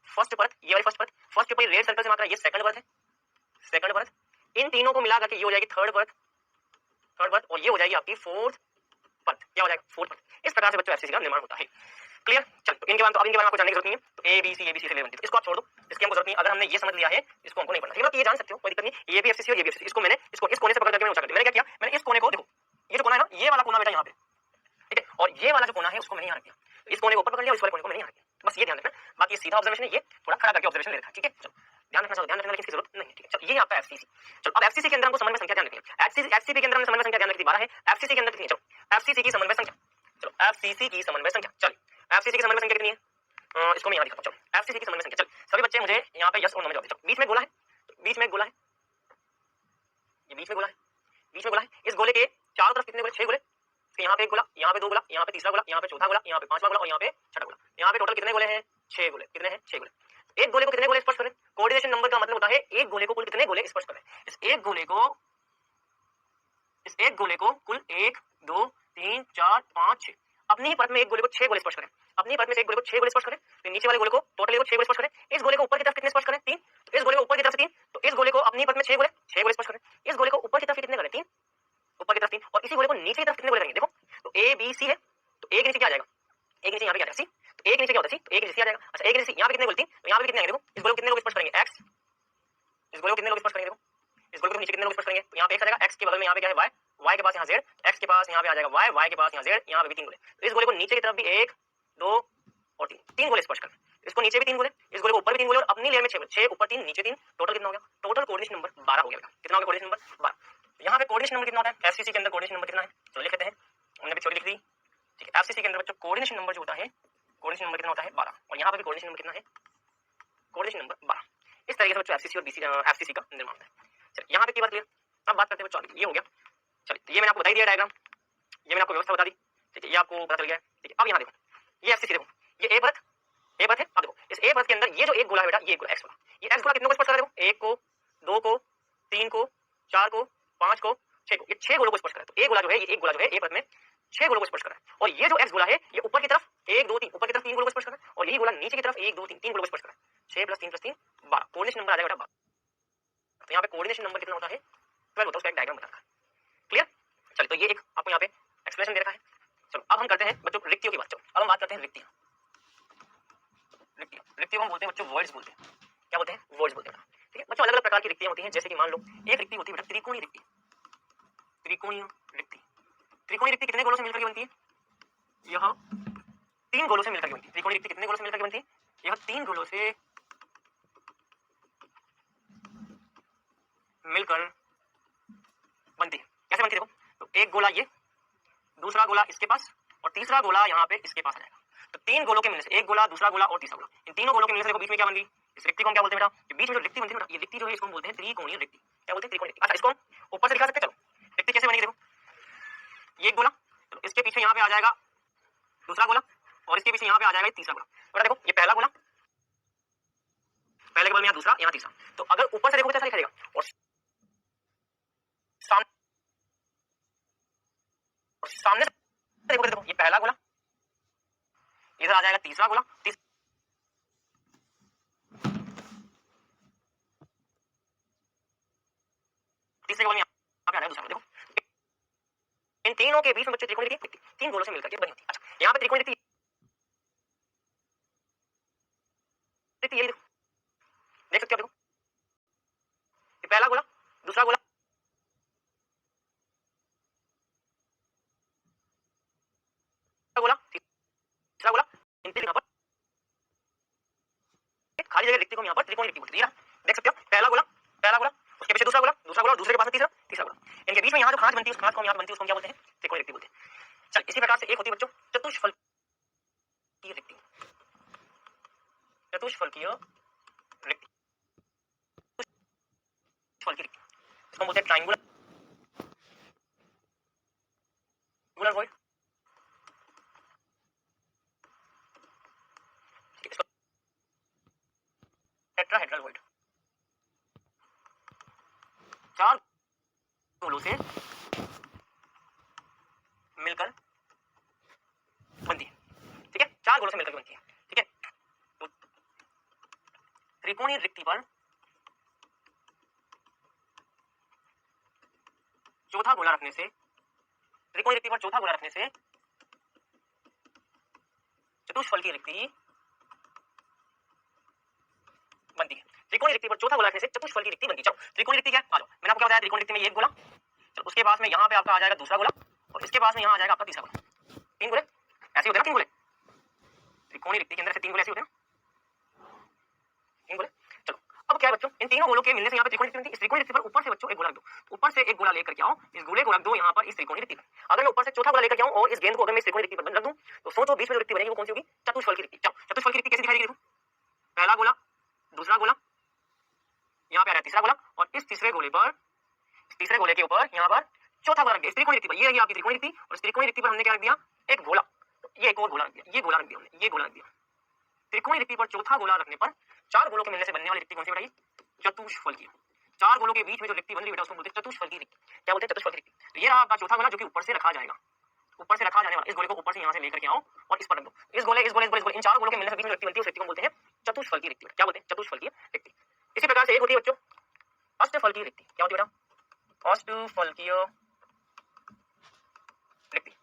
फर्स्ट परत, ये वाली फर्स्ट परत, फर्स्ट के ऊपर रेड सर्कल से मार्क, ये सेकंड परत है, सेकंड परत। इन तीनों को मिला करके ये हो जाएगी थर्ड परत, और ये हो जाएगी आपकी फोर्थ परत, क्या हो जाएगा फोर्थ परत। इस प्रकार से बच्चों FCC का निर्माण होता है। क्लियर। चलो तो इनके बारे में, अब इनके बारे में आपको जानने की जरूरत नहीं है, तो ए बी सी से ले बनती है, इसको आप छोड़ दो, इसकी हमको जरूरत नहीं। अगर हमने ये समझ लिया है, इसको हमको नहीं पढ़ना, मतलब ये जान सकते हो, कोई दिक्कत नहीं। ये भी FCC और ये भी FCC, इसको मैंने इस कोने से पकड़ करके मैंने ऊंचा कर दिया। मैंने क्या किया, मैंने इस कोने को, देखो ये जो कोना है ना, ये वाला कोना बेटा यहाँ पे, ठीक है, और ये वाला जो कोना है उसको मैंने यहाँ रख दिया, इस कोने को ऊपर पकड़ लिया, इस वाले कोने को मैंने यहाँ रख दिया, बस ये ध्यान रखना। बाकी सीधा ऑब्जर्वेशन है, ये थोड़ा खड़ा करके ऑब्जर्वेशन ले रखा, ठीक है। चलो ध्यान रखना, ध्यान रखने की जरूरत नहीं है, ठीक है। चलो ये आपका FCC। चलो अब FCC के अंदर हमको समन्वय संख्या ध्यान रखनी है। FCC के अंदर हमने समन्वय संख्या ध्यान रखी 12 है, FCC के अंदर कितनी है, चलो FCC की समन्वय संख्या, चलो FCC की समन्वय संख्या, चलिए FCC की समन्वय संख्या कितनी है, इसको मैं यहाँ दिखाता हूँ। चलो FCC की समन्वय संख्या, चलो सभी बच्चे मुझे यहाँ पे यस और नो में जवाब दो। चलो बीच में गोला है, बीच में गोला है, ये बीच में गोला है, बीच में गोला है, इस गोले के चारों तरफ कितने गोले, 6 गोले, यहाँ पे एक गोला, यहाँ पे 2 गोला, यहाँ पे तीसरा गोला, यहाँ पे चौथा गोला, यहाँ पे पांचवा गोला और यहाँ पे छठा गोला। यहाँ पे टोटल कितने गोले हैं, 6 गोले। कितने हैं, 6 गोले। एक गोले को कितने गोले स्पर्श करें, कोऑर्डिनेशन नंबर का मतलब होता है एक गोले को कुल कितने गोले स्पर्श करें। इस एक गोले को कुल 1 2 3 4 5 6। अब अपनी ही परत में एक गोले को 6 गोले स्पर्श करें, अपनी ही परत में से एक गोले को 6 गोले स्पर्श करें, तो नीचे वाले गोले को टोटल को 6 गोले स्पर्श करें, इस गोले को ऊपर की तरफ कितने स्पर्श करें 3, तो इस गोले को ऊपर की तरफ से 3, तो इस गोले को अपनी परत में 6 गोले स्पर्श करें, इस गोले को ऊपर की तरफ कितने करें 3, ऊपर की तरफ 3, और इसी गोले को नीचे की तरफ कितने गोले करेंगे, देखो तो ए बी सी है, तो ए के नीचे क्या आ जाएगा, ए के नीचे यहाँ पे क्या आ जाएगा सी, तो ए के नीचे क्या होता है सी, तो ए के नीचे सी आ जाएगा। अच्छा ए के नीचे यहाँ पे कितने गोले 3, तो यहाँ पे कितने आएंगे, देखो इस गोले को कितने लोग स्पर्श करेंगे x, इस गोले को कितने लोग स्पर्श करेंगे, देखो इस गोले को नीचे कितने लोग स्पर्श करेंगे, तो यहाँ पे x आ जाएगा, x के बगल में यहाँ पे क्या है y, y के पास यहाँ z, x के पास यहाँ पे आ जाएगा y, y के पास यहाँ z, यहाँ पे भी 3 गोले, तो इस गोले को नीचे की तरफ भी 1 2 और 3 गोले स्पर्श कर, इसको नीचे भी 3 गोले, इस गोले को ऊपर भी 3 गोले, और अपनी लेयर में 6 ऊपर 3 नीचे 3, टोटल कितना हो गया, टोटल कोऑर्डिनेशन नंबर 12 हो गया। कितना हो गया कोऑर्डिनेशन नंबर 12। यहाँ पे कोऑर्डिनेशन नंबर कितना होता है, एफसीसी के अंदर कोऑर्डिनेशन नंबर कितना है, चलो लिख लेते हैं, हमने भी थ्योरी लिख दी, ठीक है। एफसीसी के अंदर बच्चों कोऑर्डिनेशन नंबर जो होता है, कोऑर्डिनेशन नंबर कितना होता है 12, और यहाँ पे भी कोऑर्डिनेशन नंबर कितना है, कोऑर्डिनेशन नंबर 12। इस तरीके से बच्चों एफसीसी और बीसी एफसीसी का निर्माण होता है। चलिए यहाँ पे की बात क्लियर, अब बात करते हैं बच्चों, ये हो गया, चलिए तो ये मैंने आपको बता दिया डायग्राम, ये मैंने आपको व्यवस्था बता दी, ठीक है, ये आपको पता चल गया, ठीक है। अब यहाँ देखो, ये एफसीसी देखो, ये ए परत है, अब देखो इस ए परत के अंदर ये जो एक गोला है बेटा, ये गोला एक्स गोला, ये एक्स गोला कितने को स्पर्श कर रहा है, देखो 1 को 2 को 3 को 4 को 5 को 6 को, ये 6 गोलों को स्पर्श कर रहा है। तो ए गोला जो है, ये एक गोला जो है ए परत में 6 गोलों को स्पर्श कर रहा है, और ये जो एक्स गोला है ये ऊपर की तरफ 1 2 3, ऊपर की तरफ 3 गोलों को स्पर्श कर रहा है, और यही गोला नीचे की तरफ 1 2 3 3 गोलों को स्पर्श कर रहा है, 6 + 3 + 3 12, कोऑर्डिनेशन नंबर आ जाएगा बेटा 12। तो यहाँ पे कोऑर्डिनेशन नंबर कितना होता है 12 होता है, उसका एक डायग्राम बता रखा है, क्लियर। चलिए तो ये एक आपको यहाँ पे एक्सप्लेनेशन दे रखा है। चलो अब हम करते हैं बच्चों रिक्तियों की बात। चलो अब हम बात करते हैं रिक्तियां, रिक्तियों हम बोलते हैं बच्चों वर्ड्स बोलते हैं, क्या बोलते हैं, वर्ड्स बोलते हैं, ठीक है बच्चों। अलग अलग प्रकार की रिक्तियां होती हैं, जैसे कि मान लो एक रिक्ति होती है बेटा त्रिकोणीय रिक्ति, त्रिकोणीय रिक्ति, त्रिकोणीय रिक्ति कितने गोलों से मिलकर बनती है, यह 3 गोलों से मिलकर बनती है। त्रिकोणीय रिक्ति कितने गोलों से मिलकर बनती है, यह 3 गोलों से मिलकर बनती है। कैसे बनती है देखो, तो एक गोला ये, दूसरा गोला इसके पास, और तीसरा गोला यहाँ पे इसके पास आ जाएगा। तो 3 गोलों के मिलने से, एक गोला दूसरा गोला और तीसरा गोला, इन तीनों गोलों के मिलने से देखो बीच में क्या बन गई, इस रिक्ति को हम क्या बोलते हैं बेटा, ये बीच में जो रिक्ति बनती है बेटा, ये रिक्ति जो है इसको हम बोलते हैं त्रिकोणीय रिक्ति। क्या बोलते हैं, त्रिकोणीय रिक्ति। अच्छा इसको हम ऊपर से दिखा सकते हैं, चलो रिक्ति कैसे बनेगी देखो, ये एक गोला, तो इसके पीछे यहाँ पे आ जाएगा दूसरा गोला, और इसके पीछे यहाँ पे आ जाएगा तीसरा गोला। बेटा देखो ये पहला गोला, पहले के बगल में यहाँ दूसरा, यहाँ तीसरा, तो अगर ऊपर से देखोगे तो ऐसा दिखाई देगा, और सामने से देखोगे, देखो ये पहला गोला, इधर आ जाएगा तीसरा गोला, तीसरे गोले में यहाँ पे आ जाएगा दूसरा गोला। देखो इन तीनों के बीच में बच्चे त्रिकोणीय रिक्ति 3 गोलों से मिलकर के बनी होती है। अच्छा यहाँ पे त्रिकोणीय रिक्ति ये देखो, देख सकते हो, देखो ये पहला गोला, दूसरा गोला, गोला, तीसरा गोला, इन तीन यहाँ पर खाली जगह रिक्ति को यहाँ पर त्रिकोणीय रिक्ति बोलते हैं। देख सकते हो पहला गोला, उसके पीछे दूसरा गोला, और दूसरे के पास तीसरा, तीसरा गोला, इनके बीच में यहाँ जो खांच बनती है, उस खांच को यहाँ बनती है, उसको क्या बोलते हैं, त्रिकोणीय रिक्ति बोलते हैं। चल इसी प्रकार से एक होती है बच्चों चतुष्फलकीय रिक्ति, चतुष्फलकीय रिक्ति, चतुष्फलकीय रिक्ति, इसको बोलते हैं ट्रायंगुलर वॉइड, टेट्राहेड्रल वॉइड। 4 गोलों से मिलकर बनती है, ठीक है, 4 गोलों से मिलकर बनती है, ठीक है। तो त्रिकोणीय रिक्ति पर चौथा गोला रखने से, त्रिकोणीय रिक्ति पर चौथा गोला रखने से चतुष्फलकीय रिक्ति बनती है। त्रिकोणीय रिक्ति पर चौथा गोला रखने से चतुष्फलकीय रिक्ति बनती है। चलो त्रिकोणीय रिक्ति क्या है, आ जाओ, मैंने आपको क्या बताया, त्रिकोणीय रिक्ति में ये एक गोला, चलो उसके पास में यहाँ पे आपका आ जाएगा दूसरा गोला, और इसके पास में यहाँ आ जाएगा आपका तीसरा गोला, 3 गोले ऐसे होते हैं ना, 3 गोले त्रिकोणीय रिक्ति के अंदर से 3 गोले ऐसे होते हैं, 3 गोले। चलो अब क्या है बच्चों, इन तीनों गोलों के मिलने से यहाँ पे त्रिकोणीय रिक्ति बनती है। इस त्रिकोणीय रिक्ति पर ऊपर से बच्चों एक गोला रख दो, ऊपर से एक गोला लेकर के आओ, इस गोले को रख दो यहाँ पर इस त्रिकोणीय रिक्ति पर। अगर मैं ऊपर से चौथा गोला लेकर के आऊं और इस गेंद को अगर मैं इस त्रिकोणीय रिक्ति पर रख दूं, तो सोचो बीच में जो रिक्ति बनेगी वो कौन सी होगी, चतुष्फलकीय रिक्ति। चलो चतुष्फलकीय रिक्ति कैसे दिखाई देगी, देखो पहला गोला, दूसरा गोला, यहाँ पे आ रहा है तीसरा गोला, और इस तीसरे गोले पर, तीसरे गोले के ऊपर यहाँ पर चौथा गोला रख दिया, इस त्रिकोणीय रिक्ति पर। ये रही आपकी त्रिकोणीय रिक्ति, और इस त्रिकोणीय रिक्ति पर हमने क्या रख दिया, एक गोला, तो ये एक और गोला रख दिया, ये गोला रख दिया हमने, ये गोला रख दिया। त्रिकोणीय रिक्ति पर चौथा गोला रखने पर 4 गोलों के मिलने से बनने वाली रिक्ति कौन सी बताइए, चतुष्फलकीय। 4 गोलों के बीच में जो रिक्ति बन रही है बेटा उसको बोलते हैं चतुष्फलकीय रिक्ति। क्या बोलते हैं, चतुष्फलकीय रिक्ति। तो ये रहा आपका चौथा गोला जो कि ऊपर से रखा जाएगा, ऊपर से रखा जाने वाला इस गोले को ऊपर से यहाँ से लेकर के आओ और इस पर रख दो। इस गोले इन चारों गोलों के मिलने से बीच में रिक्ति बनती है, उस रिक्ति को बोलते हैं चतुष्फलकीय रिक्ति। क्या बोलते हैं? चतुष्फलकीय रिक्ति। इसी प्रकार से एक होती है बच्चों अष्टफलकीय रिक्ति। क्या होती है बेटा? अष्टफलकीय रिक्ति,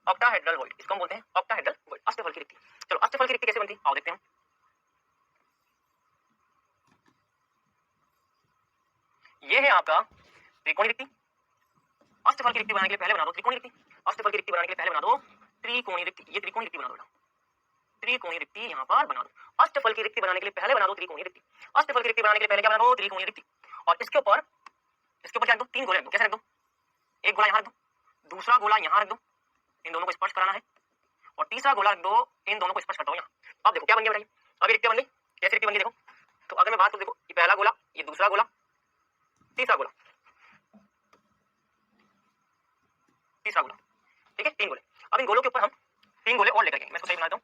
ऑक्टाहेड्रल वॉइड, इसको हम बोलते हैं ऑक्टाहेड्रल वॉइड, अष्टफलकीय रिक्ति। चलो अष्टफलकीय रिक्ति कैसे बनती है आओ देखते हैं। ये है आपका त्रिकोणीय रिक्ति। अष्टफलकीय रिक्ति बनाने के लिए पहले बना दो त्रिकोणीय रिक्ति। अष्टफलकीय रिक्ति बनाने के लिए पहले बना दो त्रिकोणीय रिक्ति। ये त्रिकोणीय रिक्ति बना दो बेटा, त्रिकोणीय रिक्ति यहाँ पर बना दो। अष्टफलकीय रिक्ति बनाने के लिए पहले बना दो त्रिकोणीय रिक्ति। अष्टफलकीय रिक्ति बनाने के लिए पहले क्या बना दो? त्रिकोणीय रिक्ति। और इसके ऊपर क्या रख दो? 3 गोले रख दो। कैसे रख दो? एक गोला यहाँ रख दो, दूसरा गोला यहाँ रख दो, इन दोनों को स्पर्श कराना है, और तीसरा गोला रख दो, इन दोनों को स्पर्श करता हूँ यहाँ। अब देखो क्या बन गया बताइए, अभी रिक्ति बन गई। कैसे रिक्ति बन गई देखो, तो अगर मैं बात करूँ देखो, ये पहला गोला, ये दूसरा गोला, तीसरा गोला, तीसरा गोला, ठीक है, 3 गोले। अब इन गोलों के ऊपर हम 3 गोले और लेकर आएंगे। मैं इसको सही बना देता हूँ।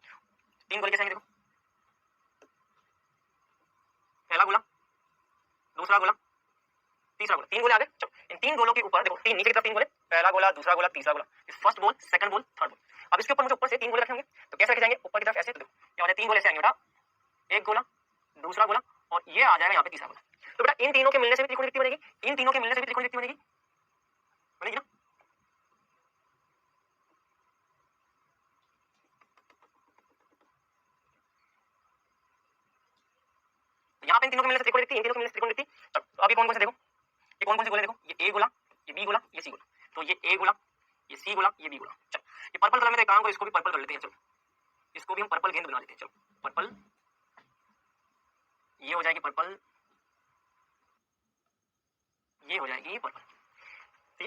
3 गोले कैसे आएंगे देखो, पहला गोला, दूसरा गोला, तीसरा गोला, 3 गोले आ गए। चलो इन 3 गोलों के ऊपर देखो, 3 नीचे की तरफ 3 गोले, पहला गोला, दूसरा गोला, तीसरा गोला, first goal, second goal, third goal. अब इसके ऊपर मुझे ऊपर से 3 गोले रखे होंगे, तो कैसे रखे जाएंगे? ऊपर की तरफ ऐसे। तो देखो क्या हो जाए, 3 गोले ऐसे आएंगे बेटा, एक गोला, दूसरा गोला, और ये आ जाएगा यहाँ पे तीसरा गोला। तो बेटा इन तीनों के मिलने से भी त्रिकोणीय रिक्ति बनेगी, इन तीनों के मिलने से भी त्रिकोणीय रिक्ति बनेगी, बनेगी ना? यहाँ पे इन तीनों के मिलने से त्रिकोणीय रिक्ति, इन तीनों के मिलने से त्रिकोणीय रिक्ति। तो अभी कौन कौन से देखो, ये कौन कौन से गोले देखो, ये ए गोला, ये बी गोला, ये सी गोला। तो ये ए गोला, ये सी गोला, ये बी गोला। चलो ये पर्पल कलर में एक काम को, इसको भी पर्पल कर लेते हैं। चलो इसको भी हम पर्पल गेंद बना लेते हैं। चलो पर्पल, ये हो जाएगी पर्पल, ये हो जाएगी पर्पल,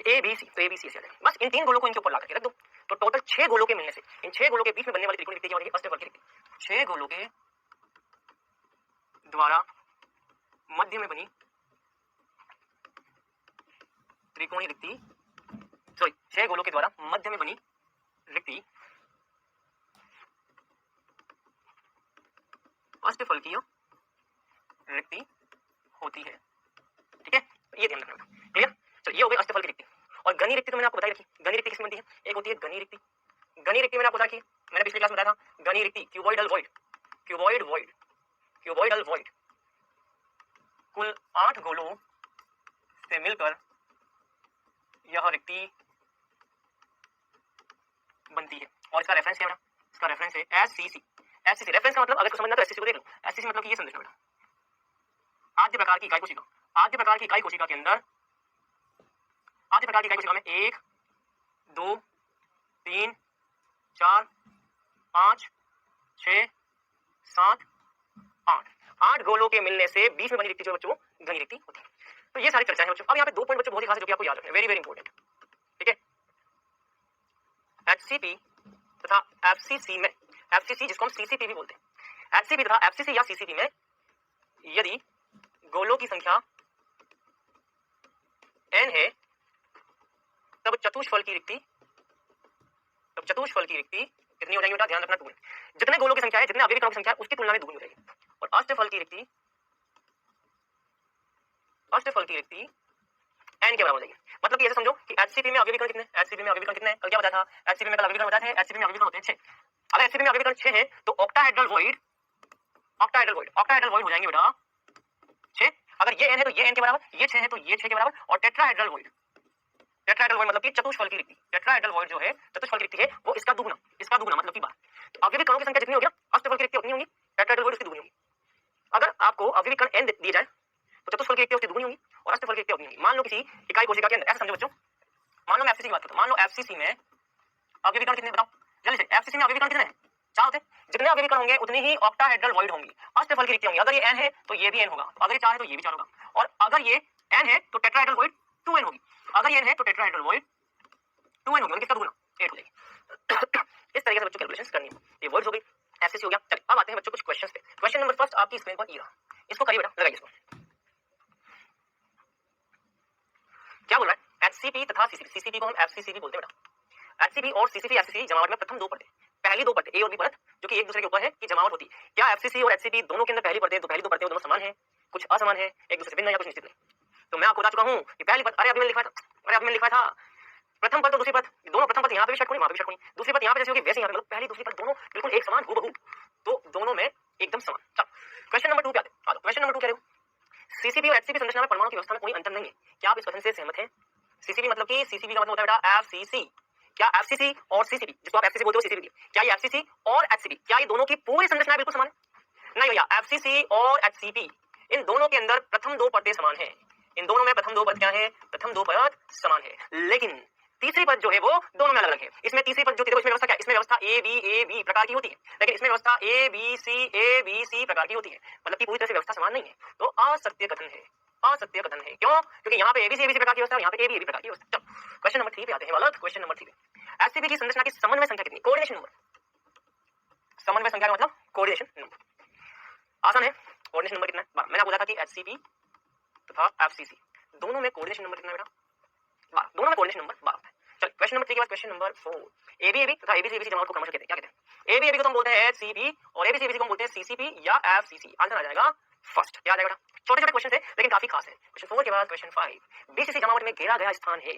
ए बी सी, तो ए बी सी ऐसे आ जाएगा। बस इन 3 गोलों को इनके ऊपर ला करके रख दो, तो टोटल 6 गोलों के मिलने से, इन 6 गोलों के बीच में बनने वाली त्रिकोणीय रिक्ति क्या हो जाएगी? अष्टफलकीय रिक्ति। 6 गोलों के द्वारा मध्य में बनी त्रिकोणीय रिक्ति, सॉरी 6 गोलों के द्वारा मध्य में बनी रिक्ति अष्टफलकीय रिक्ति होती है। ठीक है, ये ध्यान रखना। क्लियर? चलिए ये हो गई अष्टफलकीय रिक्ति। और गणीय रिक्ति तो मैंने आपको बताई रखी। गणीय रिक्ति किसमें बनती है? एक होती है गणीय रिक्ति। गणीय रिक्ति मैंने आपको बताई, मैंने पिछली क्लास में बताया था। गणीय रिक्ति cuboidal void, cuboid void, cuboidal void, कुल 8 गोलों से मिलकर यह रिक्ति बनती है। और इसका रेफरेंस क्या है? इसका रेफरेंस है एससीसी। एससीसी रेफरेंस का मतलब, अगर इसको समझना तो एससीसी को देख लो। एससीसी मतलब ये संरचना बेटा, आद्य प्रकार की इकाई कोशिका। आद्य प्रकार की इकाई कोशिका के अंदर, आद्य प्रकार की इकाई कोशिका में 1 2 3 4 5 6 7 8 गोलों के मिलने से बीच में बनी रिक्ति जो बच्चों गणीय रिक्ति होती है। तो ये सारी चर्चा है बच्चों। अब यहाँ पे 2 पॉइंट बच्चों बहुत ही खास है जो कि आपको याद रखना है, वेरी वेरी इंपॉर्टेंट। ठीक है, एचसीपी तथा एफसीसी में, एफसीसी जिसको हम सीसीपी भी बोलते हैं, एचसीपी तथा एफसीसी या सीसीपी में यदि गोलों की संख्या n है तब चतुष्फल की रिक्ति, तब चतुष्फल की रिक्ति कितनी हो जाएगी बेटा? ध्यान रखना, 2 गुनी। जितने गोलों की संख्या है, जितने अवयवी कणों की संख्या है, उसकी तुलना में 2 गुनी हो जाएगी। और अष्टफल की रिक्ति, अष्टफल की रिक्ति n के बराबर हो जाएगी। मतलब कि ऐसे समझो कि एचसीपी में अवयवी कण कितने, एचसीपी में अवयवी कण कितने, कल क्या बताया था? एचसीपी में कल अवयवी कण बताए थे, एचसीपी में अवयवी कण होते हैं 6। अगर एचसीपी में अवयवी कण 6 है तो octahedral void, octahedral void, octahedral void हो जाएंगे बेटा 6। अगर ये n है तो ये n के बराबर, ये 6 है तो ये 6 के बराबर। और टेट्राहेड्रल वॉइड, टेट्राहेड्रल वॉइड मतलब कि चतुष्फल की रिक्ति, टेट्राहेड्रल वॉइड जो है चतुष्फल की रिक्ति है, वो इसका दुगुना, इसका दुगुना मतलब कि 12। तो अवयवी कणों की संख्या जितनी होगी ना, अष्टफल की रिक्ति उतनी होगी, टेट्राहेड्रल वॉइड उसकी दुगुनी होगी। अगर आपको अवयवी कण n दिए जाए तो चतुष्फल की रिक्ति उसकी दुगुनी होगी और अष्टफल की रिक्ति उतनी होगी। मान लो किसी इकाई कोशिका के अंदर, ऐसा समझो बच्चों, मान लो मैं एफसीसी की बात करता हूं, मान लो एफसीसी में अवयवी कण कितने बताओ जल्दी से? एफसीसी में अवयवी कण कितने हैं? 4 होते हैं। जितने अवयवी कण होंगे उतनी ही ऑक्टाहेड्रल वॉइड होंगी, अष्टफल की रिक्ति होंगी। अगर ये n है तो ये भी n होगा, अगर ये 4 है तो ये भी 4 होगा, और अगर ये n है तो टेट्राहेड्रल वॉइड 2n होगी, अगर ये n है तो टेट्राहेड्रल वॉइड 2n होगी, और किसका दुगुना 8 हो जाएगी। इस तरीके से बच्चों कैलकुलेशंस करनी है। ये वर्ड्स हो गई, एफसीसी हो गया। चलिए अब आते हैं बच्चों कुछ क्वेश्चंस पे। क्वेश्चन नंबर फर्स्ट आपकी स्क्रीन पर ये रहा, इसको करिए बेटा, लगाइए इसको। क्या बोल रहा है? एचसीपी तथा सीसीपी, सीसीपी को हम एफसीसी भी बोलते हैं बेटा। एचसीपी और सीसीपी एफसीसी जमावट में प्रथम 2 परतें, पहली 2 परतें ए और बी परत जो कि एक दूसरे के ऊपर है कि जमावट होती है। क्या एफसीसी और एचसीपी दोनों के अंदर पहली परतें, तो पहली 2 परतें दोनों समान है, कुछ असमान है, एक दूसरे से भिन्न या कुछ निश्चित नहीं? तो मैं आपको बता चुका हूं कि पहली परत, अरे अभी मैंने लिखा था प्रथम पद तो दूसरी पद दोनों, प्रथम पद यहाँ पे भी षटकोणी, वहां पे भी षटकोणी, दूसरी पद यहाँ पे जैसे होगी वैसे यहाँ पे, मतलब पहली दूसरी पद दोनों बिल्कुल एक समान हूबहू, तो दोनों में एकदम समान। चलो क्वेश्चन नंबर 2 पे आते हैं। क्वेश्चन नंबर 2 कह रहे हो सीसीपी और एचसीपी संरचना में परमाणु की व्यवस्था में कोई अंतर नहीं है, क्या आप इस कथन से सहमत हैं? सीसीपी मतलब कि सीसीपी का मतलब होता है बेटा एफसीसी, क्या एफसीसी और सीसीपी, जिसको आप एफसीसी बोलते हो सीसीपी, क्या ये एफसीसी और एचसीपी, क्या ये दोनों की पूरी संरचना बिल्कुल समान है? नहीं भैया, एफसीसी और एचसीपी इन दोनों के अंदर प्रथम दो परतें समान है, इन दोनों में प्रथम दो परत क्या है, प्रथम दो परत समान है, लेकिन तीसरी पद जो है वो दोनों में अलग अलग है। इसमें तीसरी पद जो इसमें व्यवस्था क्या, इसमें व्यवस्था ए बी प्रकार की होती है, लेकिन इसमें व्यवस्था ए बी सी प्रकार की होती है, मतलब कि पूरी तरह से व्यवस्था समान नहीं है, तो असत्य कथन है, असत्य कथन है। क्यों? क्योंकि यहाँ पे एबीसी प्रकार की व्यवस्था है, यहाँ पे ए बी प्रकार की व्यवस्था। चलो क्वेश्चन नंबर 3 पे आते हैं। वाला क्वेश्चन नंबर 3 पे एससीपी की संरचना की समन्वय संख्या कितनी, कोऑर्डिनेशन नंबर, समन्वय संख्या का मतलब कोऑर्डिनेशन नंबर, आसान है। कोऑर्डिनेशन नंबर कितना है? मैंने आपको बताया था कि एचसीपी तथा एफसीसी दोनों में कोऑर्डिनेशन नंबर कितना है बेटा? 12, दोनों में कोऑर्डिनेशन नंबर 12 है। चल क्वेश्चन नंबर 3 के बाद क्वेश्चन नंबर 4, एबी तथा एबीसी जमावट को क्रमशः कहते हैं, क्या कहते हैं? एबी को हम बोलते हैं एचसीपी और एबीसी को हम बोलते हैं सीसीपी या एफसीसी। आंसर आ जाएगा फर्स्ट, क्या आ जाएगा? छोटे छोटे क्वेश्चन थे लेकिन काफी खास है। क्वेश्चन 4 के बाद क्वेश्चन 5, बीसीसी जमावट में घेरा गया स्थान है,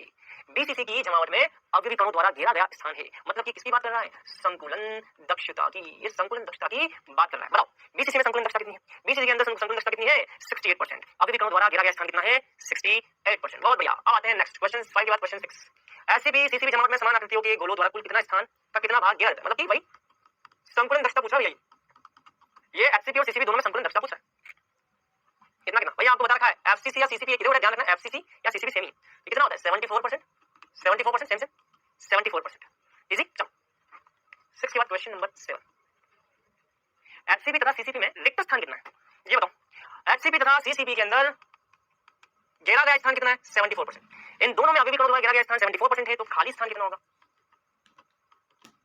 बीसीसी की जमावट में अवयवी कणों द्वारा घेरा गया स्थान है, मतलब कि किसकी बात कर रहा है? संकुलन दक्षता की, ये संकुलन दक्षता की बात कर रहा है। बताओ बीसीसी में संकुलन दक्षता कितनी है? बीसीसी के अंदर संकुलन दक्षता कितनी है? 68%। अवयवी कणों द्वारा घेरा गया स्थान कितना है? 68%। बहुत बढ़िया। अब आते हैं नेक्स्ट क्वेश्चन 5 के बाद क्वेश्चन 6, एससीपी सीसीपी जमावट में समान आकृतियों के गोलों द्वारा कुल कितना स्थान का कितना भाग घेरा जाता है, मतलब कि भाई संकुलन दक्षता पूछा भैया, ये एचसीपी और सीसीपी दोनों में संकुलन दक्षता पूछा है, कितना कितना भैया आपको बता रखा है। एफसीसी या सीसीपी किधर ध्यान रखना, एफसीसी या सीसीपी सेम ही, ये कितना होता है? 74%, 74% सेम से 74%, इजी। चलो 6 के बाद क्वेश्चन नंबर 7, एचसीपी तथा सीसीपी में रिक्त स्थान कितना है, ये बताओ। एचसीपी तथा सीसीपी के अंदर घेरा गया स्थान कितना है? 74%। इन दोनों में अवयवी कणों द्वारा घेरा गया स्थान 74% है, तो खाली स्थान कितना होगा?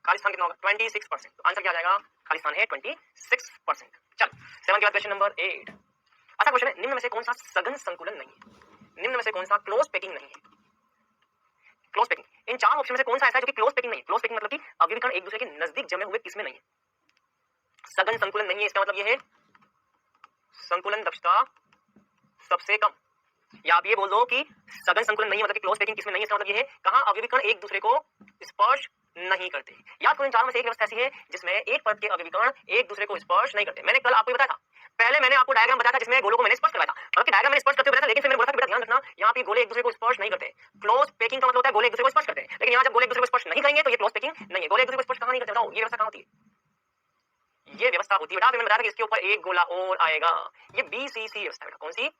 खाली स्थान कितना होगा? 26%। तो आंसर क्या आ जाएगा? खाली स्थान है 26%। चलो 7 के बाद क्वेश्चन नंबर 8, अच्छा क्वेश्चन है, निम्न में से कौन सा सघन संकुलन नहीं है? निम्न में से कौन सा क्लोज पैकिंग नहीं है? क्लोज पैकिंग, इन चार ऑप्शन में से कौन सा ऐसा है जो कि क्लोज पैकिंग नहीं है? क्लोज पैकिंग मतलब कि अवयवी कण एक दूसरे के नजदीक जमे हुए किसमें नहीं है? सघन संकुलन नहीं है, इसका मतलब ये है संकुलन दक्षता सबसे कम, या आप ये बोल दो कि सघन संकुलन नहीं है मतलब कि क्लोज पैकिंग किसमें नहीं है, इसका मतलब ये है कहां अवयवी कण एक दूसरे को स्पर्श नहीं करते। याद करो इन चारों में से एक व्यवस्था ऐसी है जिसमें एक परत के अवयवी कण एक दूसरे को स्पर्श नहीं करते। मैंने कल आपको बताया था, पहले मैंने आपको डायग्राम बताया था जिसमें गोलों को मैंने स्पर्श करवाया था, मतलब कि डायग्राम मैंने स्पर्श करते हुए बताया था, लेकिन फिर मैंने बोला था कि बेटा ध्यान रखना यहाँ पे गोले एक दूसरे को स्पर्श नहीं करते। क्लोज पैकिंग का मतलब होता है गोले एक दूसरे को स्पर्श करते हैं, लेकिन यहाँ जब गोले एक दूसरे को स्पर्श नहीं करेंगे तो ये क्लोज पैकिंग नहीं है। गोले एक दूसरे को स्पर्श कहां नहीं करते बताओ? ये व्यवस्था कहां होती है? ये व्यवस्था होती है बेटा, मैंने बताया था कि इसके ऊपर एक गोला और आएगा, ये बीसीसी व्यवस्था बेटा। कौन सी?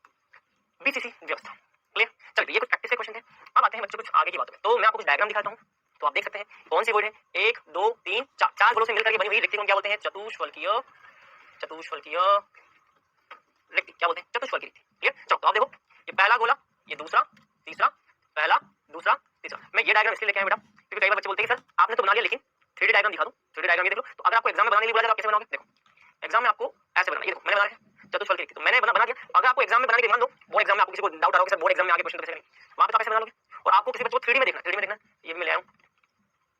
बीसीसी व्यवस्था। क्लियर? चलिए ये कुछ प्रैक्टिस के क्वेश्चन थे। अब आते हैं बच्चों कुछ आगे की बातों में। तो मैं आपको कुछ डायग्राम दिखाता हूँ, तो आप देख सकते हैं कौन सी वर्ड है, 1 2 3 4, चार गोलों से मिलकर बनी हुई रिक्ति को क्या बोलते हैं? चतुष्फलकीय, चतुष्फलकीय रिक्ति क्या बोलते हैं? चतुष्फलकीय रिक्ति। क्लियर? चलो तो आप देखो, ये पहला गोला, ये दूसरा, तीसरा, पहला, दूसरा, तीसरा। मैं ये डायग्राम इसलिए लेके आया बेटा क्योंकि कई बार बच्चे बोलते हैं कि सर आपने तो बना लिया लेकिन 3D डायग्राम दिखा दो। 3D डायग्राम ये देख लो, तो अगर आपको एग्जाम में बनाने के लिए बोला जाए तो आप कैसे बनाओगे? देखो एग्जाम में आपको ऐसे बनाना, ये देखो मैंने बना है चतुष्फलकीय रिक्ति, तो मैंने बना दिया। अगर आपको एग्जाम में बनाने के ध्यान दो, बोर्ड एग्जाम में आपको किसी को डाउट आ रहा है सर बोर्ड एग्जाम में आगे क्वेश्चन कैसे करेंगे, वहां पे आप ऐसे बना लोगे। और आपको किसी बच्चे को 3D में देखना, 3D में देखना, ये भी मैं ले आया हूं,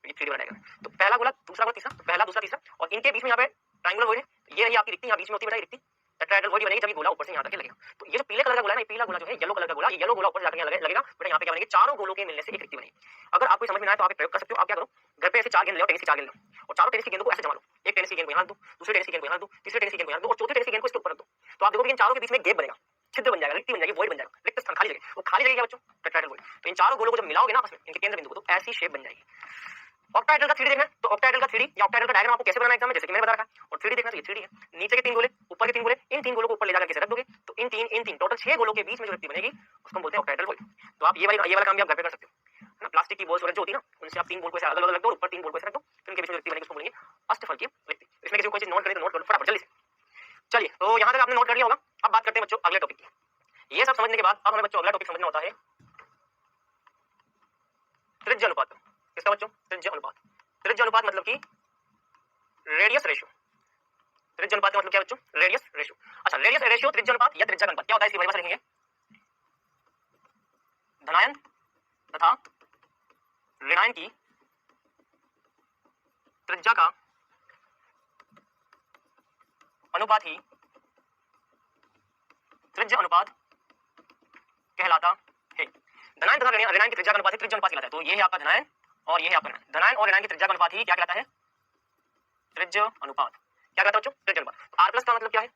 ये 3D बनाएगा। तो पहला गोला, दूसरा गोला, तीसरा, पहला, दूसरा, तीसरा, और इनके बीच में यहाँ पे ट्रायंगुलर वर्ड है, ये रही आपकी रिक्ति, यहाँ बीच में होती है बेटा रिक्ति, टेट्राहेड्रल वर्ड बनेगी जब ये गोला ऊपर से यहाँ तक लगेगा। तो ये जो पीले कलर का गोला है ना, पीला गोला जो है येलो कलर का गोला, ये येलो गोला ऊपर जाकर यहाँ लगेगा बेटा, यहाँ पे क्या बनेगी? चारों गोलों के मिलने से एक रिक्ति बनेगी। अगर आपको समझ में ना आए तो आप प्रयोग कर सकते हो। आप क्या करो, घर पे ऐसे 4 गेंद ले आओ, टेनिस की 4 गेंद लो, और चारों टेनिस की गेंदों को ऐसे जमा लो। एक टेनिस की गेंद को यहाँ दो, दूसरे टेनिस की गेंद को यहाँ दो, तीसरे टेनिस की गेंद को यहाँ दो, और चौथे टेनिस की गेंद को इसके ऊपर रख दो। तो आप देखोगे इन चारों के बीच में गैप बनेगा, छिद्र बन जाएगा, रिक्ति बन जाएगी, वॉइड बन जाएगा, रिक्त स्थान, खाली जगह। वो खाली जगह क्या बच्चों? Tetrahedral void. तो इन चारों गोलों को जब मिलाओगे ना आपस में इनके केंद्र बिंदु को, तो ऐसी शेप बन जाएगी। ऑक्टाहेड्रल का 3D देखना है, तो ऑक्टाहेड्रल का 3D या ऑक्टाहेड्रल का डायग्राम आपको कैसे बनाना है एग्जाम में, जैसे कि मैंने बता रखा है। और 3D देखना, तो ये 3D है, नीचे के 3 गोले, ऊपर के 3 गोले, इन 3 गोलों को ऊपर ले जाकर कैसे रख दोगे, तो इन तीन टोटल 6 गोलों के बीच में जो रिक्ति बनेगी उसको हम बोलते हैं ऑक्टाहेड्रल वॉइड। तो आप ये वाला काम भी आप घर पे कर सकते हो ना, प्लास्टिक की बॉल्स वगैरह जो होती है ना, उनसे आप 3 बॉल को ऐसे अलग अलग रख दो, ऊपर 3 बॉल को ऐसे रख दो, फिर उनके बीच में रिक्ति बनेगी, उसको बोलेंगे अष्टफलकीय रिक्ति। इसमें किसी को कोई चीज नोट करें तो नोट कर लो फटाफट जल्दी से। चलिए तो यहाँ तक आपने नोट कर लिया होगा। अब बात करते हैं बच्चों अगले टॉपिक की। ये सब समझने के बाद अब हमें बच्चों अगला टॉपिक समझना होता है त्रिज्या अनुपात। किसका बच्चों? त्रिज्या अनुपात। त्रिज्या अनुपात मतलब कि रेडियस रेशियो। त्रिज्या अनुपात का मतलब क्या बच्चों? Radius ratio. अच्छा रेडियस रेशियो, त्रिज्या अनुपात या त्रिज्या अनुपात क्या होता है, इसकी परिभाषा लिखेंगे, धनायन तथा ऋणायन की त्रिज्या का अनुपात ही त्रिज्या अनुपात कहलाता है। धनायन तथा ऋणायन की त्रिज्या का अनुपात त्रिज्या अनुपात कहलाता है। तो ये है आपका धनायन और ये है आपका ऋणायन। धनायन और ऋणायन की त्रिज्या का अनुपात ही क्या कहलाता है? त्रिज्या अनुपात। क्या कहता है बच्चों? त्रिज्या अनुपात। आर प्लस का मतलब क्या है?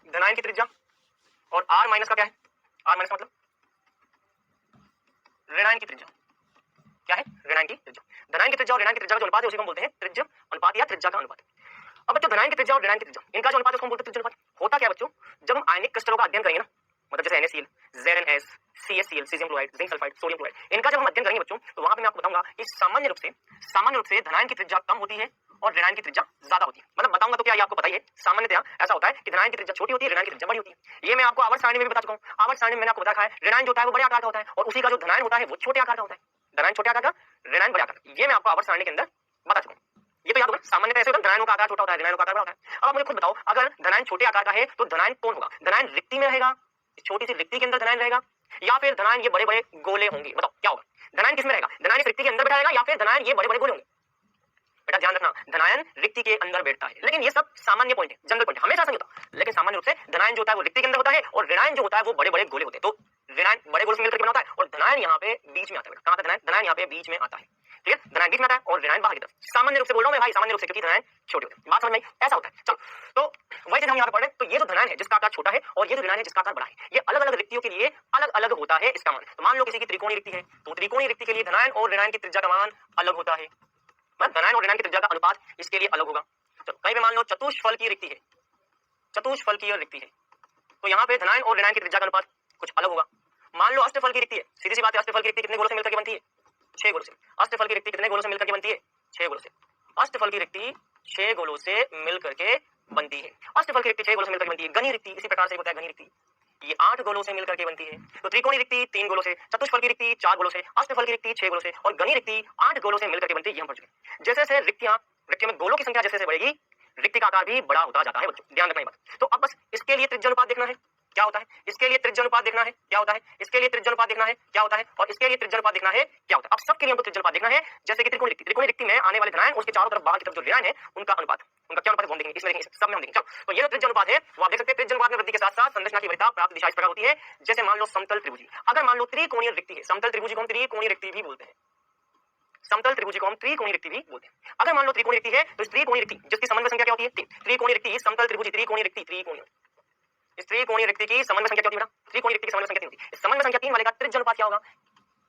धनायन की त्रिज्या। और आर माइनस का क्या है? आर माइनस का मतलब ऋणायन की त्रिज्या। क्या है? ऋणायन की त्रिज्या। धनायन की त्रिज्या और ऋणायन की त्रिज्या का जो अनुपात है उसी को हम बोलते हैं त्रिज्या अनुपात या त्रिज्या का अनुपात। अब बच्चों धनायन की त्रिज्या और ऋणायन की त्रिज्या इनका जो अनुपात है उसको हम बोलते हैं त्रिज्या अनुपात। होता क्या है बच्चों? जब हम आयनिक क्रिस्टलों का अध्ययन करेंगे ना, मतलब जैसे NaCl, ZnS, CaCl, caesium chloride, zinc sulphide, sodium chloride, इनका जब हम अध्ययन करेंगे बच्चों तो वहां पे मैं आपको बताऊंगा कि सामान्य रूप से धनायन की त्रिज्या कम होती है और ऋणायन की त्रिज्या ज्यादा होती है। मतलब बताऊंगा तो क्या ये आपको पता ही है, सामान्यतया ऐसा होता है कि धनायन की त्रिज्या छोटी होती है, ऋणायन की त्रिज्या बड़ी होती है। ये मैं आपको आवर्त सारणी में भी बता चुका हूं। आवर्त सारणी में मैंने आपको बताया है ऋणायन जो होता है वो बड़े आकार का होता है और उसी का जो धनायन होता है वो छोटे आकार का होता है। धनायन छोटे आकार का, ऋणायन बड़े आकार का। ये मैं आपको आवर्त सारणी के अंदर बता चुका हूं। ये तो याद होगा, सामान्यतः ऐसे होता है धनायनों का आकार छोटा होता है, ऋणायनों का आकार बड़ा होता है। अब आप मुझे खुद बताओ, अगर धनायन छोटे आकार का है तो धनायन कौन होगा? धनायन रिक्ति में रहेगा, छोटी सी रिक्ति के अंदर धनायन रहेगा, या फिर धनायन ये बड़े बड़े गोले होंगे? बताओ क्या होगा? धनायन किसमें रहेगा? धनायन इस रिक्ति के अंदर बैठा रहेगा या फिर धनायन ये बड़े बड़े गोले होंगे? बेटा ध्यान रखना, धनायन रिक्ति के अंदर बैठता है। लेकिन ये सब सामान्य पॉइंट है, जनरल पॉइंट है, हमेशा ऐसा नहीं होता। लेकिन सामान्य रूप से धनायन जो होता है वो रिक्ति के अंदर होता है और ऋणायन जो होता है वो बड़े बड़े गोले होते हैं। तो ऋणायन बड़े गोले से मिलकर बना होता है और धनायन यहाँ पे बीच में आता है। कहां आता है धनायन? धनायन यहाँ पे बीच में आता है। ठीक है, धनायन बीच में आता है और ऋणायन बाहर की तरफ। सामान्य रूप से बोल रहा हूं मैं भाई, सामान्य रूप से, क्योंकि धनायन छोटे होते हैं। बात समझ में आई? ऐसा होता है। चलो, तो वही चीज हम यहाँ पे पढ़ रहे हैं। तो ये जो धनायन है जिसका आकार छोटा है और ये जो ऋणायन है जिसका आकार बड़ा है, ये अलग अलग रिक्तियों के लिए अलग अलग होता है इसका मान। तो मान लो किसी की त्रिकोणीय रिक्ति है तो त्रिकोणीय रिक्ति के लिए धनायन और ऋणायन की त्रिज्या का मान अलग होता है। धनायन और ऋणायन की त्रिज्या का अनुपात इसके लिए अलग होगा। तो कहीं पे मान लो चतुष्फल की रिक्ति है, चतुष्फल की रिक्ति है, तो यहाँ पे धनायन और ऋणायन की त्रिज्या का अनुपात कुछ अलग होगा। मान लो अष्टफल की रिक्ति है, सीधी सी बात है, अष्टफल की रिक्ति कितने गोलों से मिलकर बनती है? 6 गोलों से। अष्टफल की रिक्ति कितने गोलों से मिलकर बनती है? 6 गोलों से। अष्टफल की रिक्ति 6 गोलों से मिलकर के बनती है। अष्टफल की रिक्ति 6 गोलों से मिलकर बनती है। घनी रिक्ति इसी प्रकार से होता है, घनी रिक्ति ये 8 गोलों से मिलकर के बनती है। तो त्रिकोणीय रिक्ति 3 गोलों से, चतुष्फल की रिक्ति 4 गोलों से, अष्टफल की रिक्ति 6 गोलों से और घनी रिक्ति 8 गोलों से मिलकर के बनती है। ये हम पढ़ चुके। जैसे जैसे रिक्तियां में गोलों की संख्या जैसे जैसे बढ़ेगी, रिक्ति का आकार भी बड़ा होता जाता है बच्चों, ध्यान रखना ये बात। तो अब बस इसके लिए त्रिज्या अनुपात देखना है क्या होता है, इसके लिए त्रिज्या अनुपात देखना है क्या होता है, इसके लिए त्रिज्या अनुपात देखना है क्या होता है, और इसके लिए त्रिज्या अनुपात देखना है क्या होता है। अब सबके लिए हमको त्रिज्या अनुपात देखना है। जैसे कि त्रिकोणीय रिक्ति में आने वाले धनायन उसके चारों तरफ बाहर की तरफ जो ऋणायन है उनका अनुपात, उनका क्या अनुपात है वो देखेंगे, इसमें देखेंगे, सब में हम देखेंगे। चलो, तो ये जो त्रिज्या अनुपात है वो आप देख सकते हैं। त्रिज्या अनुपात में वृद्धि के साथ साथ संरचना की वरीयता प्राप्त दिशा इस प्रकार होती है। जैसे मान लो समतल त्रिभुजी, अगर मान लो त्रिकोणीय रिक्ति है, समतल त्रिभुजी को हम त्रिकोणीय रिक्ति भी बोलते हैं, समतल त्रिभुज को हम त्रिकोणीय रिक्ति भी बोलते हैं। अगर मान लो त्रिकोणीय रिक्ति है तो इस त्रिकोणीय रिक्ति जिसकी समन्वय संख्या क्या होती है? 3। त्रिकोणीय रिक्ति समतल त्रिभुज त्रिकोणीय रिक्ति त्रिकोणीय, इस त्रिकोणीय रिक्ति की समन्वय संख्या क्या होती है बेटा? त्रिकोणीय रिक्ति की समन्वय संख्या 3 होती है। इस समन्वय संख्या 3 वाले का त्रिज्या अनुपात क्या होगा?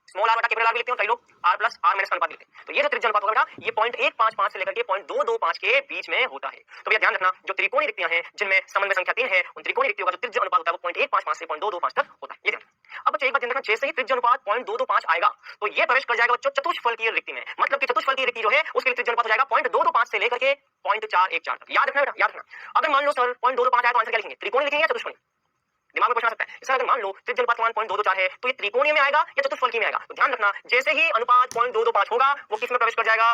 स्मॉल आर बटा कैपिटल आर भी लिखते हैं, कई लोग आर प्लस आर माइनस का अनुपात लिखते हैं। तो ये जो त्रिज्या अनुपात होगा बेटा ये 0.155 से लेकर के 0.225 के बीच में होता है। तो भैया ध्यान रखना, जो त्रिकोणीय रिक्तियां हैं जिनमें समन्वय संख्या 3 है उन त्रिकोणीय रिक्तियों का जो त्रिज्या अनुपात होता है वो 0.155 से 0.225 तक होता है। ये ध्यान। अब बच्चों एक बात ध्यान रखना, जैसे ही त्रिज्या अनुपात 0.225 आएगा तो ये प्रवेश कर जाएगा बच्चों चतुष्फल की रिक्ति में। मतलब कि चतुष्फल की रिक्ति जो है उसके लिए त्रिज्या अनुपात हो जाएगा 0.225 से लेकर के 0.414 तक। याद रखना बेटा, याद रखना। अगर मान लो सर 0.225 आया तो आंसर क्या लिखेंगे? त्रिकोणीय लिखेंगे या चतुष्फल? दिमाग में प्रश्न आ सकता है। इसका अगर मान लो त्रिज्या अनुपात का मान 0.224 है तो ये त्रिकोणीय में आएगा या चतुष्फलकी में आएगा? तो ध्यान रखना, जैसे ही अनुपात 0.225 होगा वो किस में प्रवेश कर जाएगा?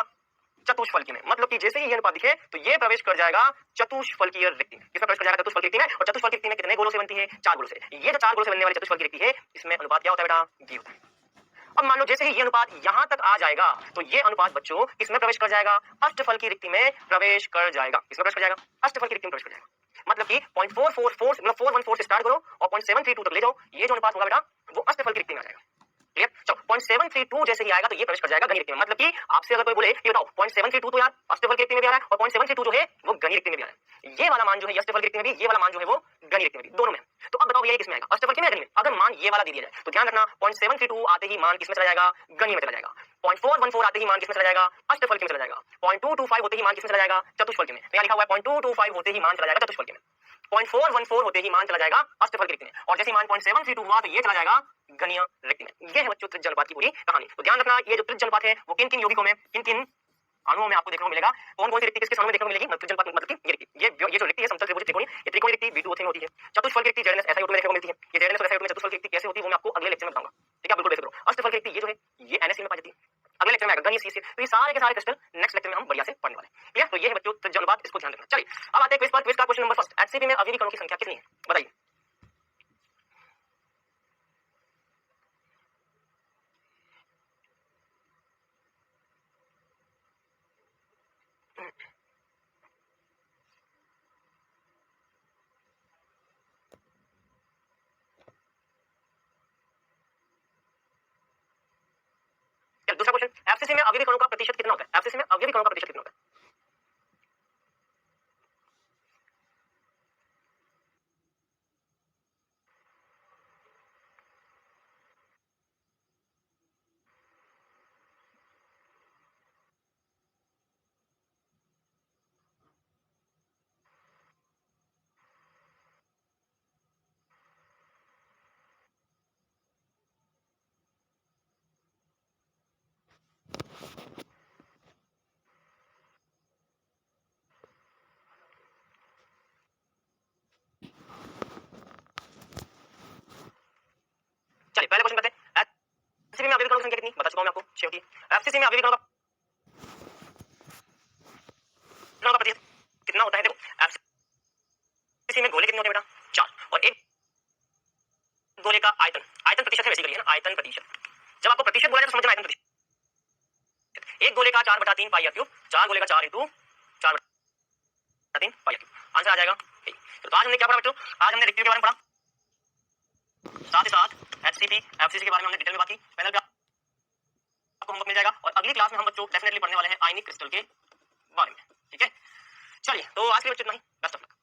चतुष्फलकी में। मतलब कि जैसे ही ये अनुपात दिखे तो ये प्रवेश कर जाएगा चतुष्फलकीय रिक्ति में। किसमें प्रवेश कर जाएगा? चतुष्फलकी रिक्ति में। और चतुष्फलकी रिक्ति में कितने गोलों से बनती है? 4 गोलों से। ये जो 4 गोलों से बनने वाली चतुष्फलकी रिक्ति है इसमें अनुपात क्या होता है बेटा? ये होता है। अब मान लो जैसे ही ये अनुपात यहां तक आ जाएगा तो ये अनुपात बच्चों किसमें प्रवेश कर जाएगा? अष्टफलकी रिक्ति में प्रवेश कर जाएगा। किसमें प्रवेश कर जाएगा? अष्टफलकी रिक्ति में प्रवेश कर जाएगा। मतलब कि 0.444 मतलब 414 से स्टार्ट करो और 0.732 तक ले जाओ, ये जो अनुपात होगा बेटा वो अष्टफल की रिक्ति में आ जाएगा। क्लियर? चलो 0.732 जैसे ही आएगा तो ये प्रवेश कर जाएगा घनी रिक्ति में। मतलब कि आपसे अगर कोई बोले ये बताओ 0.732 तो यार अष्टफल की रिक्ति में भी आ रहा है और 0.732 जो है वो घनी रिक्ति में भी आ रहा है। ये वाला मान जो है अष्टफल की रिक्ति में भी, ये वाला मान जो है वो घनी रिक्ति में भी, दोनों में। तो अब बताओ ये किसमें आएगा? अष्टफल की में, घनी में? अगर मान ये वाला दे दिया जाए तो ध्यान रखना 0.732 आते ही मान किसमें चला जाएगा? घनी में चला जाएगा। 0.414 आते ही मान किसमें चला जाएगा? अष्टफल की में चला जाएगा। 0.225 होते ही मान किसमें चला जाएगा? चतुष्फल में। यहाँ लिखा हुआ है 0.225 होते ही मान चला जाएगा चतुष्फल में। 0.414 होते ही मान चला जाएगा अष्टफल की रिक्ति में। और जैसे मान 0.732 हुआ तो ये चला जाएगा घनीय रिक्ति में। ये है बच्चों त्रिज्या अनुपात की पूरी कहानी। तो ध्यान रखना ये जो त्रिज्या अनुपात है वो किन किन यौगिकों में, किन किन अणुओं में आपको देखने को मिलेगा, कौन कौन सी रिक्ति किसके समूह में देखने को मिलेगी? त्रिज्या अनुपात मतलब कि ये रिक्ति, ये जो रिक्ति है समतल त्रिभुज त्रिकोणीय, ये त्रिकोणीय रिक्ति B2O3 में होती है। चतुष्फल की रिक्ति ZnS SiO2 में देखने को मिलती है। ये ZnS और SiO2 में चतुष्फल की रिक्ति कैसे होती है वो मैं आपको अगले लेक्चर में बताऊंगा। ठीक है, बिल्कुल बेफिक्र रहो। अष्टफल की रिक्ति ये जो है ये NaCl में पाई जाती है। अगले लेक्चर में आएगा घनी CC। तो ये सारे के सारे क्रिस्टल नेक्स्ट लेक्चर में हम बढ़िया से पढ़ने वाले हैं। क्लियर? तो ये है बच्चों त्रिज्या अनुपात, इसको ध्यान रखना। चलिए अब आते हैं क्विज पर। क्विज का क्वेश्चन नंबर फर्स्ट, HCP में अवयवी कणों की संख्या कितनी है बताइए? एफसीसी में अवयवी कणों का प्रतिशत कितना होता है? एफसीसी में अवयवी कणों का प्रतिशत कितना होता है? चलिए पहले क्वेश्चन करते हैं। एफसीसी में अवयवी कणों की संख्या कितनी? बता चुका हूं मैं आपको, 6 होती है। एफसीसी में अवयवी कणों का प्रतिशत कितना होता है? देखो एफसीसी में गोले कितने होते हैं बेटा? 4। और एक गोले का आयतन, आयतन प्रतिशत है बेसिकली, है ना, आयतन प्रतिशत। जब आपको प्रतिशत बोला जाए तो समझना आयतन प्रतिशत। एक गोले का 4/3 पाई आर क्यूब, 4 गोले का 4 into 4/3 pi r cube, answer आ जाएगा। तो आज हमने क्या पढ़ा बच्चों? आज हमने रिक्टिव के बारे में पढ़ा, साथ ही साथ एचसीपी एफसीसी के बारे में हमने डिटेल में बात की। पैनल पे आपको होमवर्क मिल जाएगा और अगली क्लास में हम बच्चों डेफिनेटली पढ़ने वाले हैं आयनिक क्रिस्टल के बारे में। ठीक है, चलिए तो आज के लिए बच्चों इतना ही। Best of luck.